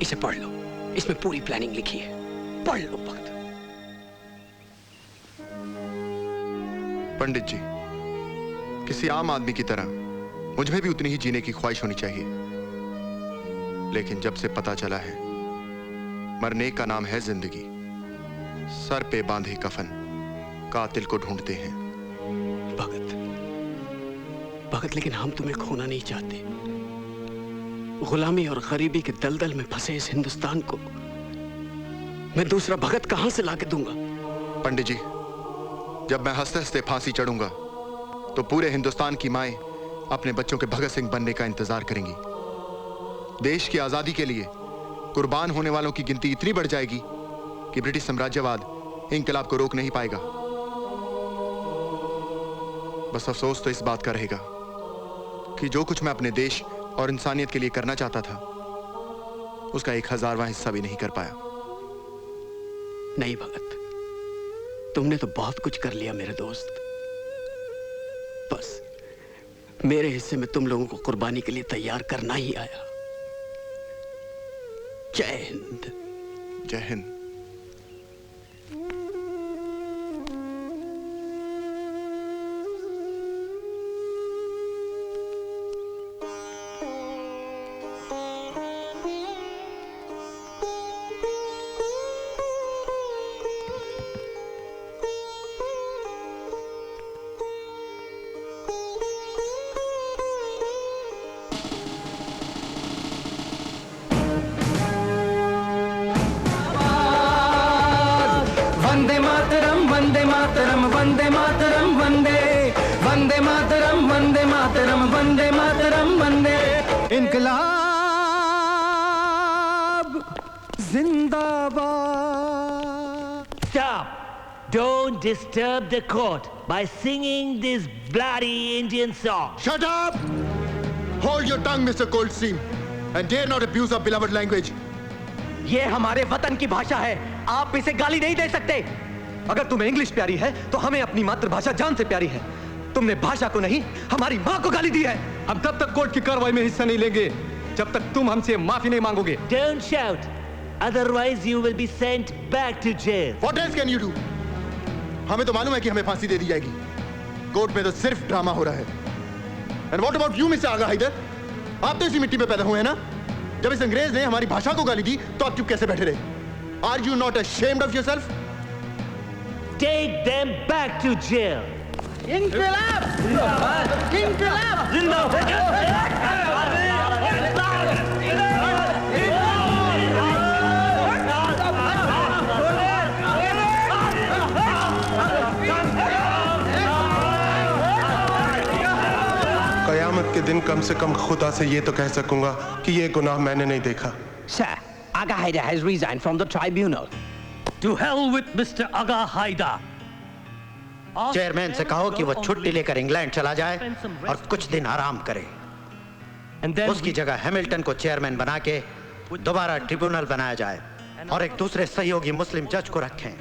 इसे पढ़ लो, इसमें पूरी प्लानिंग लिखी है, पढ़ लो भगत। पंडित जी, किसी आम आदमी की तरह मुझ में भी उतनी ही जीने की ख्वाहिश होनी चाहिए, लेकिन जब से पता चला है मरने का नाम है जिंदगी, सर पे बांधे कफन कातिल को ढूंढते हैं। भगत, लेकिन हम तुम्हें खोना नहीं चाहते। गुलामी और गरीबी के दलदल में फंसे इस हिंदुस्तान को मैं दूसरा भगत कहां से लाके दूंगा? पंडित जी, जब मैं हंसते हंसते फांसी चढ़ूंगा तो पूरे हिंदुस्तान की माएं अपने बच्चों के भगत सिंह बनने का इंतजार करेंगी। देश की आजादी के लिए कुर्बान होने वालों की गिनती इतनी बढ़ जाएगी कि ब्रिटिश साम्राज्यवाद इंकलाब को रोक नहीं पाएगा। बस अफसोस तो इस बात का रहेगा कि जो कुछ मैं अपने देश और इंसानियत के लिए करना चाहता था उसका 1000वां हिस्सा भी नहीं कर पाया। नहीं भगत, तुमने तो बहुत कुछ कर लिया मेरे दोस्त। बस मेरे हिस्से में तुम लोगों को कुर्बानी के लिए तैयार करना ही आया। जय हिंद। जय हिंद। वंदे मातरम वंदे मातरम वंदे मातरम वंदे वंदे मातरम वंदे मातरम वंदे मातरम वंदे इनकलाब जिंदाबाद। Stop! Don't disturb the court by singing this bloody Indian song. Shut up! Hold your tongue, Mr. Coldstream, and dare not abuse our beloved language. ये हमारे वतन की भाषा है, आप इसे गाली नहीं दे सकते। अगर तुम्हें इंग्लिश प्यारी है तो हमें अपनी मातृभाषा जान से प्यारी है। तुमने भाषा को नहीं, हमारी माँ को गाली दी है। हम तब तक कोर्ट की कार्रवाई में हिस्सा नहीं लेंगे जब तक तुम हमसे माफी नहीं मांगोगे। Don't shout, otherwise you will be sent back to jail. What else can you do? हमें तो मालूम है कि हमें फांसी दे दी जाएगी। कोर्ट में तो सिर्फ ड्रामा हो रहा है। And what about you, Mr. आगा हैदर? आप तो इसी मिट्टी में पैदा हुए हैं ना? जब इस अंग्रेज ने हमारी भाषा को गाली दी तो आप चुप कैसे बैठे रहे? Are you not ashamed of yourself? Take them back to jail. इनकलाब जिंदाबाद। इनकलाब जिंदाबाद। कयामत के दिन कम से कम खुदा से ये तो कह सकूंगा कि ये गुनाह मैंने नहीं देखा। Sir, Aga Haidar has resigned from the tribunal. To hell with Mr. Aga Haidar. Chairman से कहो कि वो छुट्टी लेकर इंग्लैंड चला जाए और कुछ दिन आराम करे। उसकी जगह हैमिल्टन को चेयरमैन बना के दोबारा ट्रिब्यूनल बनाया जाए और एक दूसरे सहयोगी मुस्लिम जज को रखें।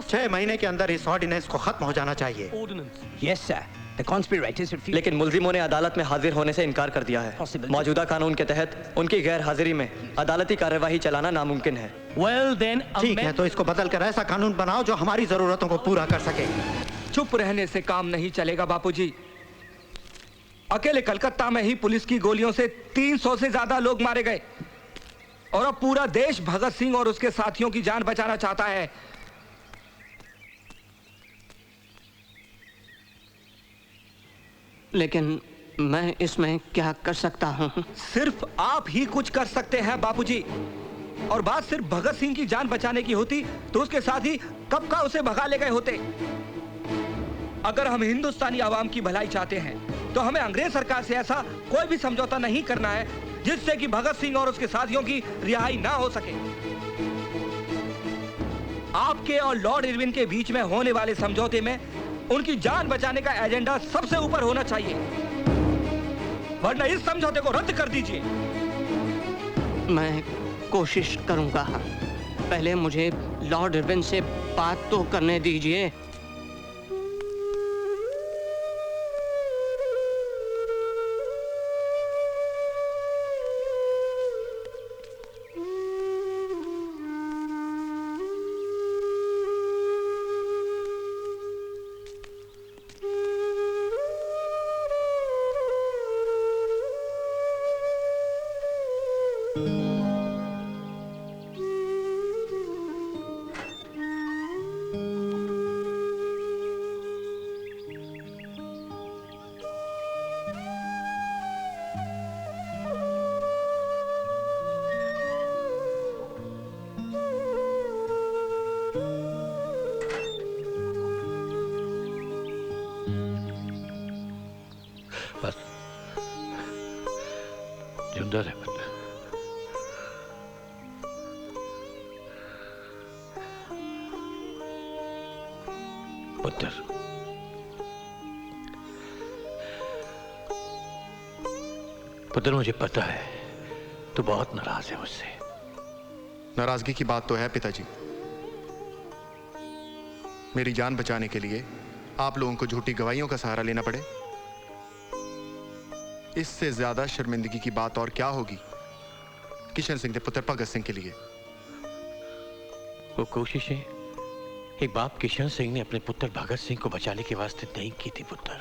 6 महीने के अंदर इस ऑर्डिनेंस को खत्म हो जाना चाहिए। Yes, sir. The conspirators refused. लेकिन मुल्जिमों ने अदालत में हाजिर होने से इनकार कर दिया है। मौजूदा कानून के तहत उनकी गैर हाजिरी में अदालती कार्यवाही चलाना नामुमकिन है। Well then, ठीक है, तो इसको बदल कर ऐसा कानून बनाओ जो हमारी जरूरतों को पूरा कर सके। चुप रहने से काम नहीं चलेगा बापूजी। अकेले कलकत्ता में ही पुलिस की गोलियों से 300 से ज्यादा लोग मारे गए और अब पूरा देश भगत सिंह और उसके साथियों की जान बचाना चाहता है। लेकिन मैं इसमें क्या कर सकता हूँ? सिर्फ आप ही कुछ कर सकते हैं बापूजी। और बात सिर्फ भगत सिंह की जान बचाने की होती तो उसके साथ ही कब का उसे भगा ले गए होते। अगर हम हिंदुस्तानी आवाम की भलाई चाहते हैं तो हमें अंग्रेज सरकार से ऐसा कोई भी समझौता नहीं करना है जिससे कि भगत सिंह और उसके साथियों की रिहाई ना हो सके। आपके और लॉर्ड इरविन के बीच में होने वाले समझौते में उनकी जान बचाने का एजेंडा सबसे ऊपर होना चाहिए, वरना इस समझौते को रद्द कर दीजिए। मैं कोशिश करूंगा। पहले मुझे लॉर्ड इरविन से बात तो करने दीजिए। बस जिंदा रहे पुत्र। पुत्र पुत्र मुझे पता है तू बहुत नाराज है मुझसे। नाराजगी की बात तो है पिताजी। मेरी जान बचाने के लिए आप लोगों को झूठी गवाहियों का सहारा लेना पड़े, इससे ज्यादा शर्मिंदगी की बात और क्या होगी किशन सिंह के पुत्र भगत सिंह के लिए। वो कोशिशें एक बाप किशन सिंह ने अपने पुत्र भगत सिंह को बचाने के वास्ते नहीं की थी पुत्र।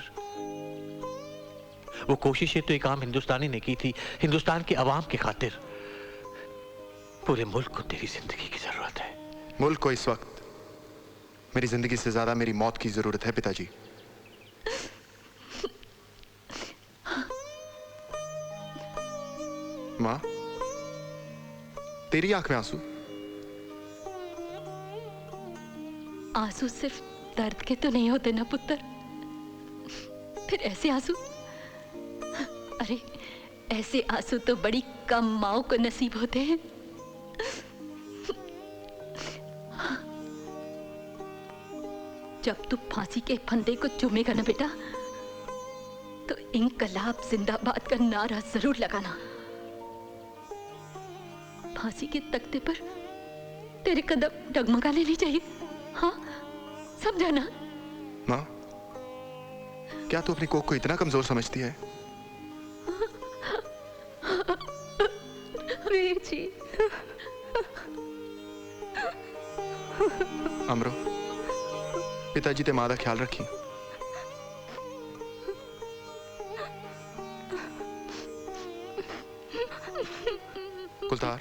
वो कोशिशें तो एक आम हिंदुस्तानी ने की थी, हिंदुस्तान के अवाम की खातिर। पूरे मुल्क को तेरी जिंदगी की जरूरत है। मुल्क को इस वक्त मेरी जिंदगी से ज्यादा मेरी मौत की जरूरत है पिताजी। मां, तेरी आंख में आंसू? आंसू सिर्फ दर्द के तो नहीं होते ना पुत्र, फिर ऐसे आंसू, अरे ऐसे आंसू तो बड़ी कम माओ को नसीब होते हैं। जब तू फांसी के फंदे को चूमेगा ना बेटा, तो इंकलाब जिंदाबाद का नारा जरूर लगाना। फांसी के तख्ते पर तेरे कदम डगमगाने नहीं चाहिए, हाँ समझा ना? माँ, क्या तू अपनी कोख को इतना कमजोर समझती है? वीर जी। अमरो, पिताजी ते मां दा ख्याल रखी। कुलतार,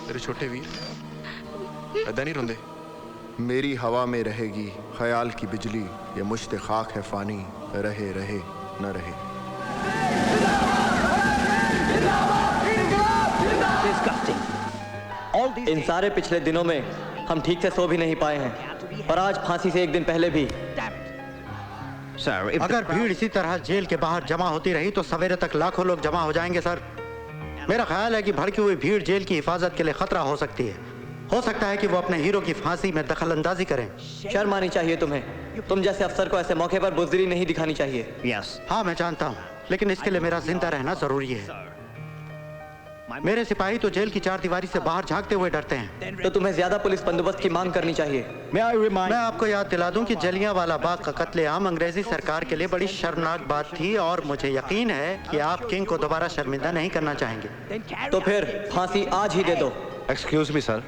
तेरे छोटे वीर ऐदा नहीं रोंदे? मेरी हवा में रहेगी ख्याल की बिजली, ये मुश्ते खाक है फानी, रहे रहे न रहे। इन सारे पिछले दिनों में हम ठीक से सो भी नहीं पाए हैं, और आज फांसी से एक दिन पहले भी। अगर भीड़ इसी तरह जेल के बाहर जमा होती रही तो सवेरे तक लाखों लोग जमा हो जाएंगे सर। मेरा ख्याल है कि भड़की हुई भीड़ जेल की हिफाजत के लिए खतरा हो सकती है। हो सकता है कि वो अपने हीरो की फांसी में दखल अंदाजी करें। शर्म आनी चाहिए तुम्हें। तुम जैसे अफसर को ऐसे मौके पर बुज़दिली नहीं दिखानी चाहिए। हाँ मैं जानता हूँ, लेकिन इसके लिए मेरा जिंदा रहना जरूरी है। मेरे सिपाही तो जेल की चारदीवारी से बाहर झांकते हुए डरते हैं। तो तुम्हें ज्यादा पुलिस बंदोबस्त की मांग करनी चाहिए। मैं आपको याद दिला दूं कि जलियांवाला बाग का कत्लेआम अंग्रेजी सरकार के लिए बड़ी शर्मनाक बात थी, और मुझे यकीन है कि आप किंग को दोबारा शर्मिंदा नहीं करना चाहेंगे। तो फिर फांसी आज ही दे दो। एक्सक्यूज मी सर,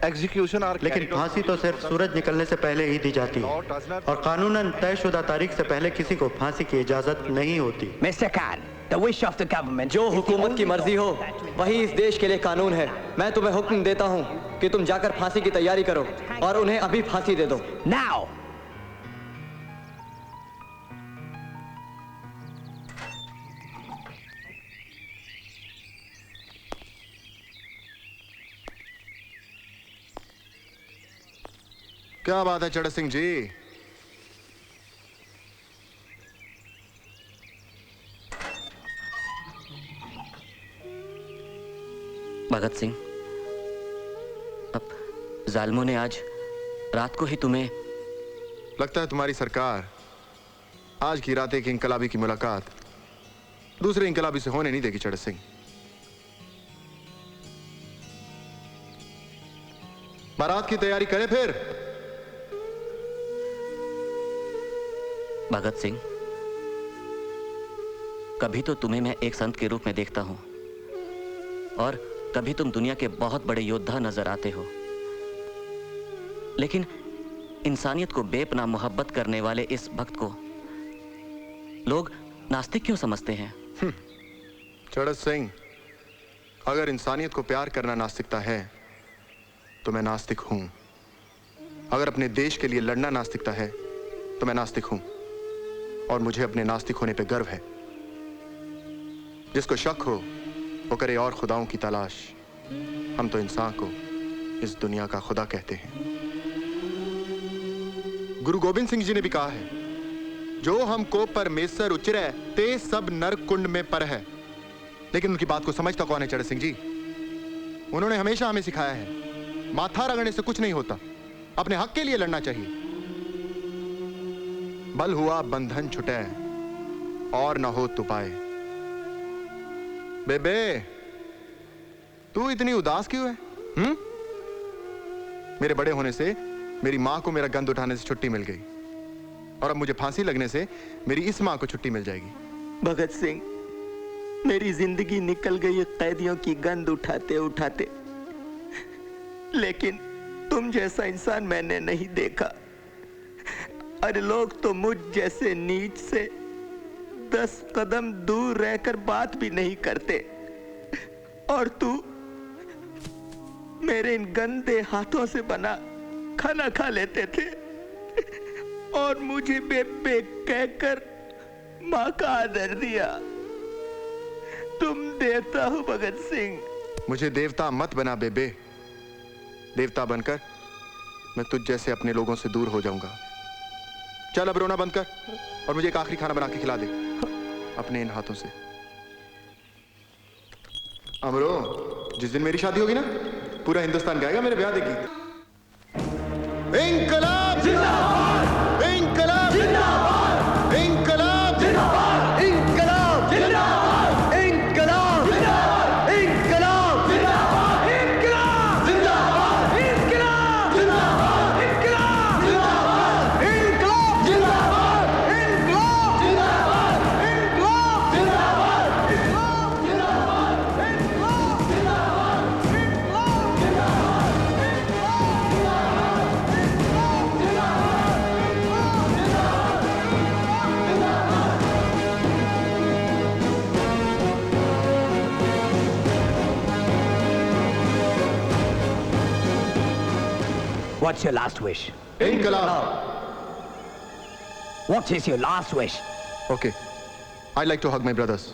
एग्जीक्यूशन आर, लेकिन फांसी तो सिर्फ सूरज निकलने से पहले ही दी जाती है, और कानूनन तयशुदा तारीख से पहले किसी को फांसी की इजाजत नहीं होती। Mister Khan, the wish of the government, जो हुकूमत की मर्जी हो वही इस देश के लिए कानून है। मैं तुम्हें हुक्म देता हूँ कि तुम जाकर फांसी की तैयारी करो और उन्हें अभी फांसी दे दो। Now! क्या बात है चढ़ सिंह जी? भगत सिंह, अब जालिमों ने आज रात को ही तुम्हें... लगता है तुम्हारी सरकार आज की रात एक इंकलाबी की मुलाकात दूसरे इंकलाबी से होने नहीं देगी चढ़ सिंह। बारात की तैयारी करें फिर। भगत सिंह, कभी तो तुम्हें मैं एक संत के रूप में देखता हूं, और कभी तुम दुनिया के बहुत बड़े योद्धा नजर आते हो, लेकिन इंसानियत को बेपनाह मोहब्बत करने वाले इस भक्त को लोग नास्तिक क्यों समझते हैं? चढ़ सिंह, अगर इंसानियत को प्यार करना नास्तिकता है तो मैं नास्तिक हूं। अगर अपने देश के लिए लड़ना नास्तिकता है तो मैं नास्तिक हूं, और मुझे अपने नास्तिक होने पे गर्व है। जिसको शक हो वो करे और खुदाओं की तलाश। हम तो इंसान को इस दुनिया का खुदा कहते हैं। गुरु गोविंद सिंह जी ने भी कहा है, जो हमको परमेश्वर उचरे ते सब नरक कुंड में पर है। लेकिन उनकी बात को समझता कौन है चढ़ सिंह जी? उन्होंने हमेशा हमें सिखाया है, माथा रगड़ने से कुछ नहीं होता, अपने हक के लिए लड़ना चाहिए। बल हुआ बंधन छुटे, और ना हो तो पाए। बेबे, तू इतनी उदास क्यों है? मेरे बड़े होने से मेरी माँ को मेरा गंद उठाने से छुट्टी मिल गई, और अब मुझे फांसी लगने से मेरी इस माँ को छुट्टी मिल जाएगी। भगत सिंह, मेरी जिंदगी निकल गई कैदियों की गंद उठाते उठाते, लेकिन तुम जैसा इंसान मैंने नहीं देखा। अरे लोग तो मुझ जैसे नीच से 10 कदम दूर रहकर बात भी नहीं करते, और तू मेरे इन गंदे हाथों से बना खाना खा लेते थे और मुझे बेबे कहकर माँ का आदर दिया। तुम देवता हो भगत सिंह। मुझे देवता मत बना बेबे। देवता बनकर मैं तुझ जैसे अपने लोगों से दूर हो जाऊंगा। चल अब रोना बंद कर और मुझे एक आखिरी खाना बना के खिला दे अपने इन हाथों से। अमरो, जिस दिन मेरी शादी होगी ना, पूरा हिंदुस्तान गाएगा मेरे ब्याह के गीत। इंकलाब जिंदाबाद, इंकलाब जिंदाबाद, इंकलाब जिंदाबाद, इंकलाब जिंदाबाद, इंकलाब जिंदाबाद, इंकलाब जिंदाबाद, इंकलाब जिंदाबाद, इंकलाब जिंदाबाद, इंकलाब जिंदाबाद, इंकलाब जिंदाबाद, इंकलाब जिंदाबाद, इंकलाब जिंदाबाद, इंकलाब What's your last wish? Inquilab. What is your last wish? Okay, I'd like to hug my brothers.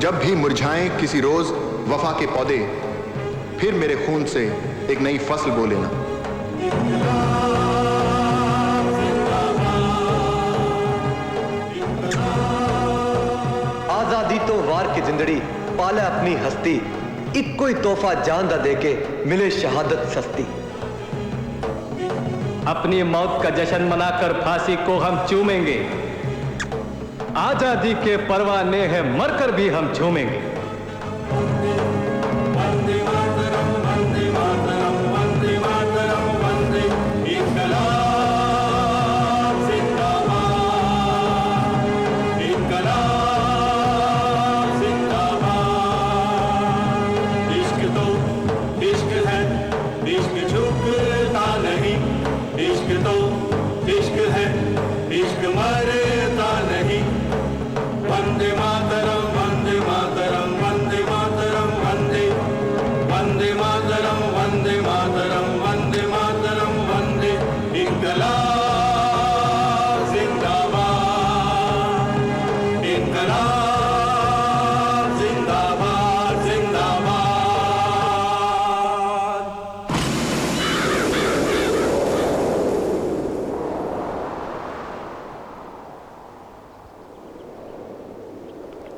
जब भी मुरझाएं किसी रोज वफा के पौधे, फिर मेरे खून से एक नई फसल बो लेना। आजादी तो वार की जिंदड़ी पाले अपनी हस्ती, एक कोई तोहफा जान दा देके मिले शहादत सस्ती। अपनी मौत का जश्न मनाकर फांसी को हम चूमेंगे, आजादी के परवाने हैं मरकर भी हम झूमेंगे। वंदे मातरम, वंदे मातरम।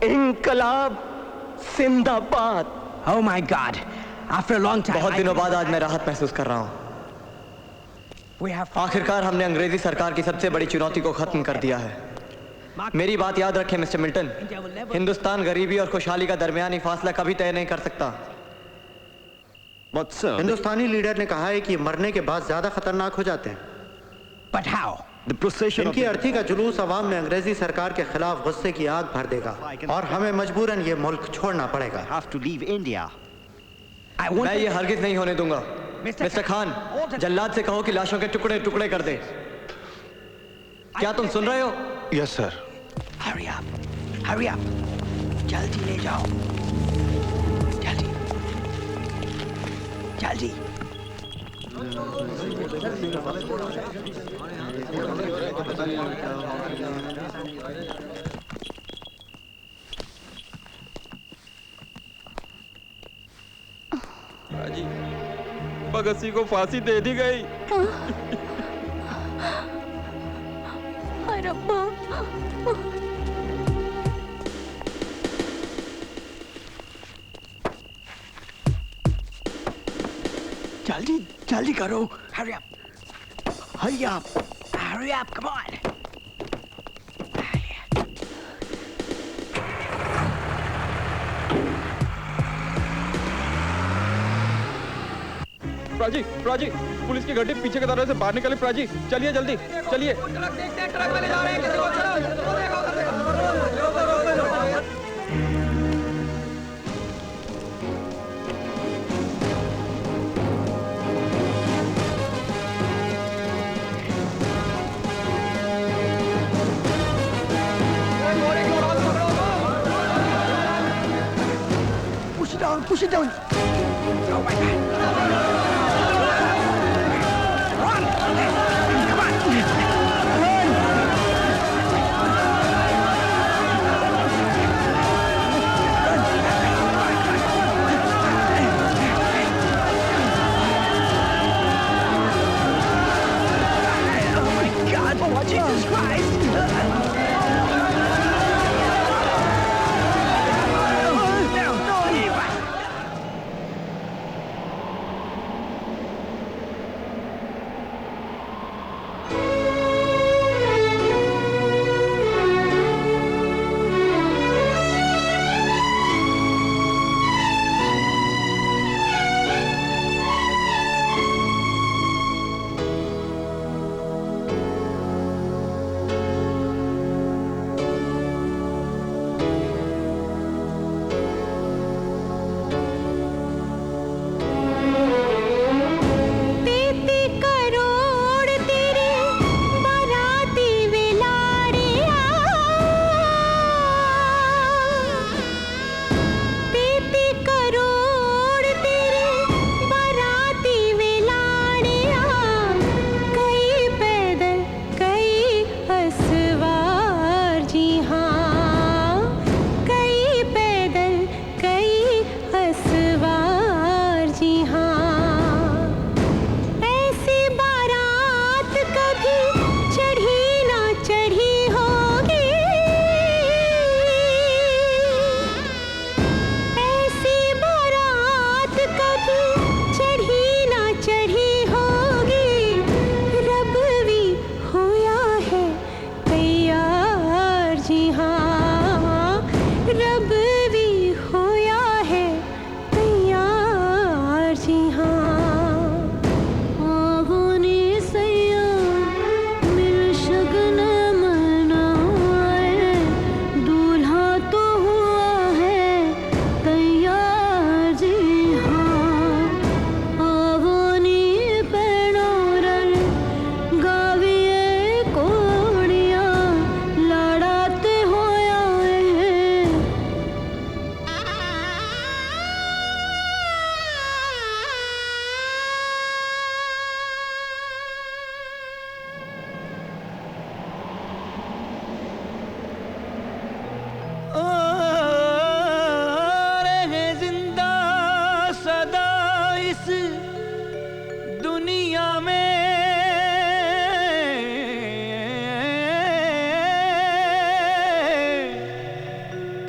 इंकलाब जिंदाबाद। Oh my God! After a long time. बहुत दिनों बाद आज मैं राहत महसूस कर रहा हूँ। आखिरकार हमने अंग्रेजी सरकार की सबसे बड़ी चुनौती को खत्म कर दिया है। मेरी बात याद रखें मिस्टर मिल्टन, हिंदुस्तान गरीबी और खुशहाली का दरमियानी फासला कभी तय नहीं कर सकता। हिंदुस्तानी लीडर ने कहा है कि मरने के बाद ज्यादा खतरनाक हो जाते हैं। But how? इनकी अर्थी का जुलूस अवाम में अंग्रेजी सरकार के खिलाफ गुस्से की आग भर देगा और हमें मजबूरन ये मुल्क छोड़ना पड़ेगा। मैं ये हरगिज नहीं होने दूंगा। मिस्टर खान, जल्लाद से कहो कि लाशों के टुकड़े टुकड़े कर दे। क्या तुम सुन रहे हो? Yes sir. Hurry up! Hurry up! जल्दी ले जाओ। जल्दी। जल्दी। जी, भगत सिंह को फांसी दे दी गई। हाय रब्बा। जल्दी जल्दी करो। Hurry up! Hurry up! Hurry up! Come on! प्राजी, प्राजी, पुलिस की गाड़ी पीछे के दरवाजे से बाहर निकले। प्राजी, चलिए जल्दी, चलिए। Push it down! Push it down! Oh my God! Jesus Christ!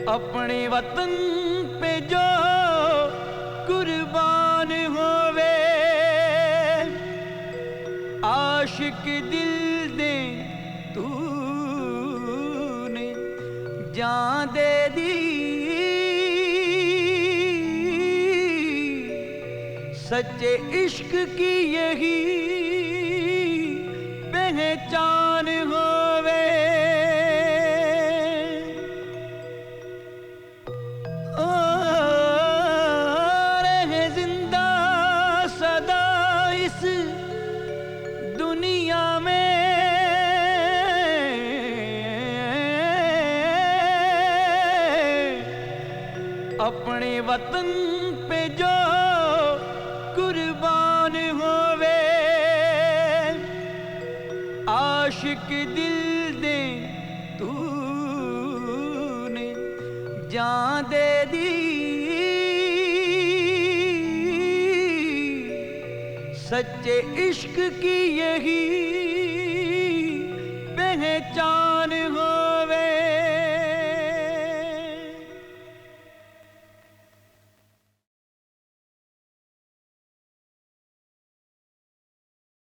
अपने वतन पे जो कुर्बान होवे, आशिक दिल दे तूने जान दे दी, सच्चे इश्क की यही पहचान होवे। रहे जिंदा सदा इस दुनिया में, अपने वतन पे जो कुर्बान होवे, आशिक दिल दे तूने जान दे दी, सच्चे इश्क की यही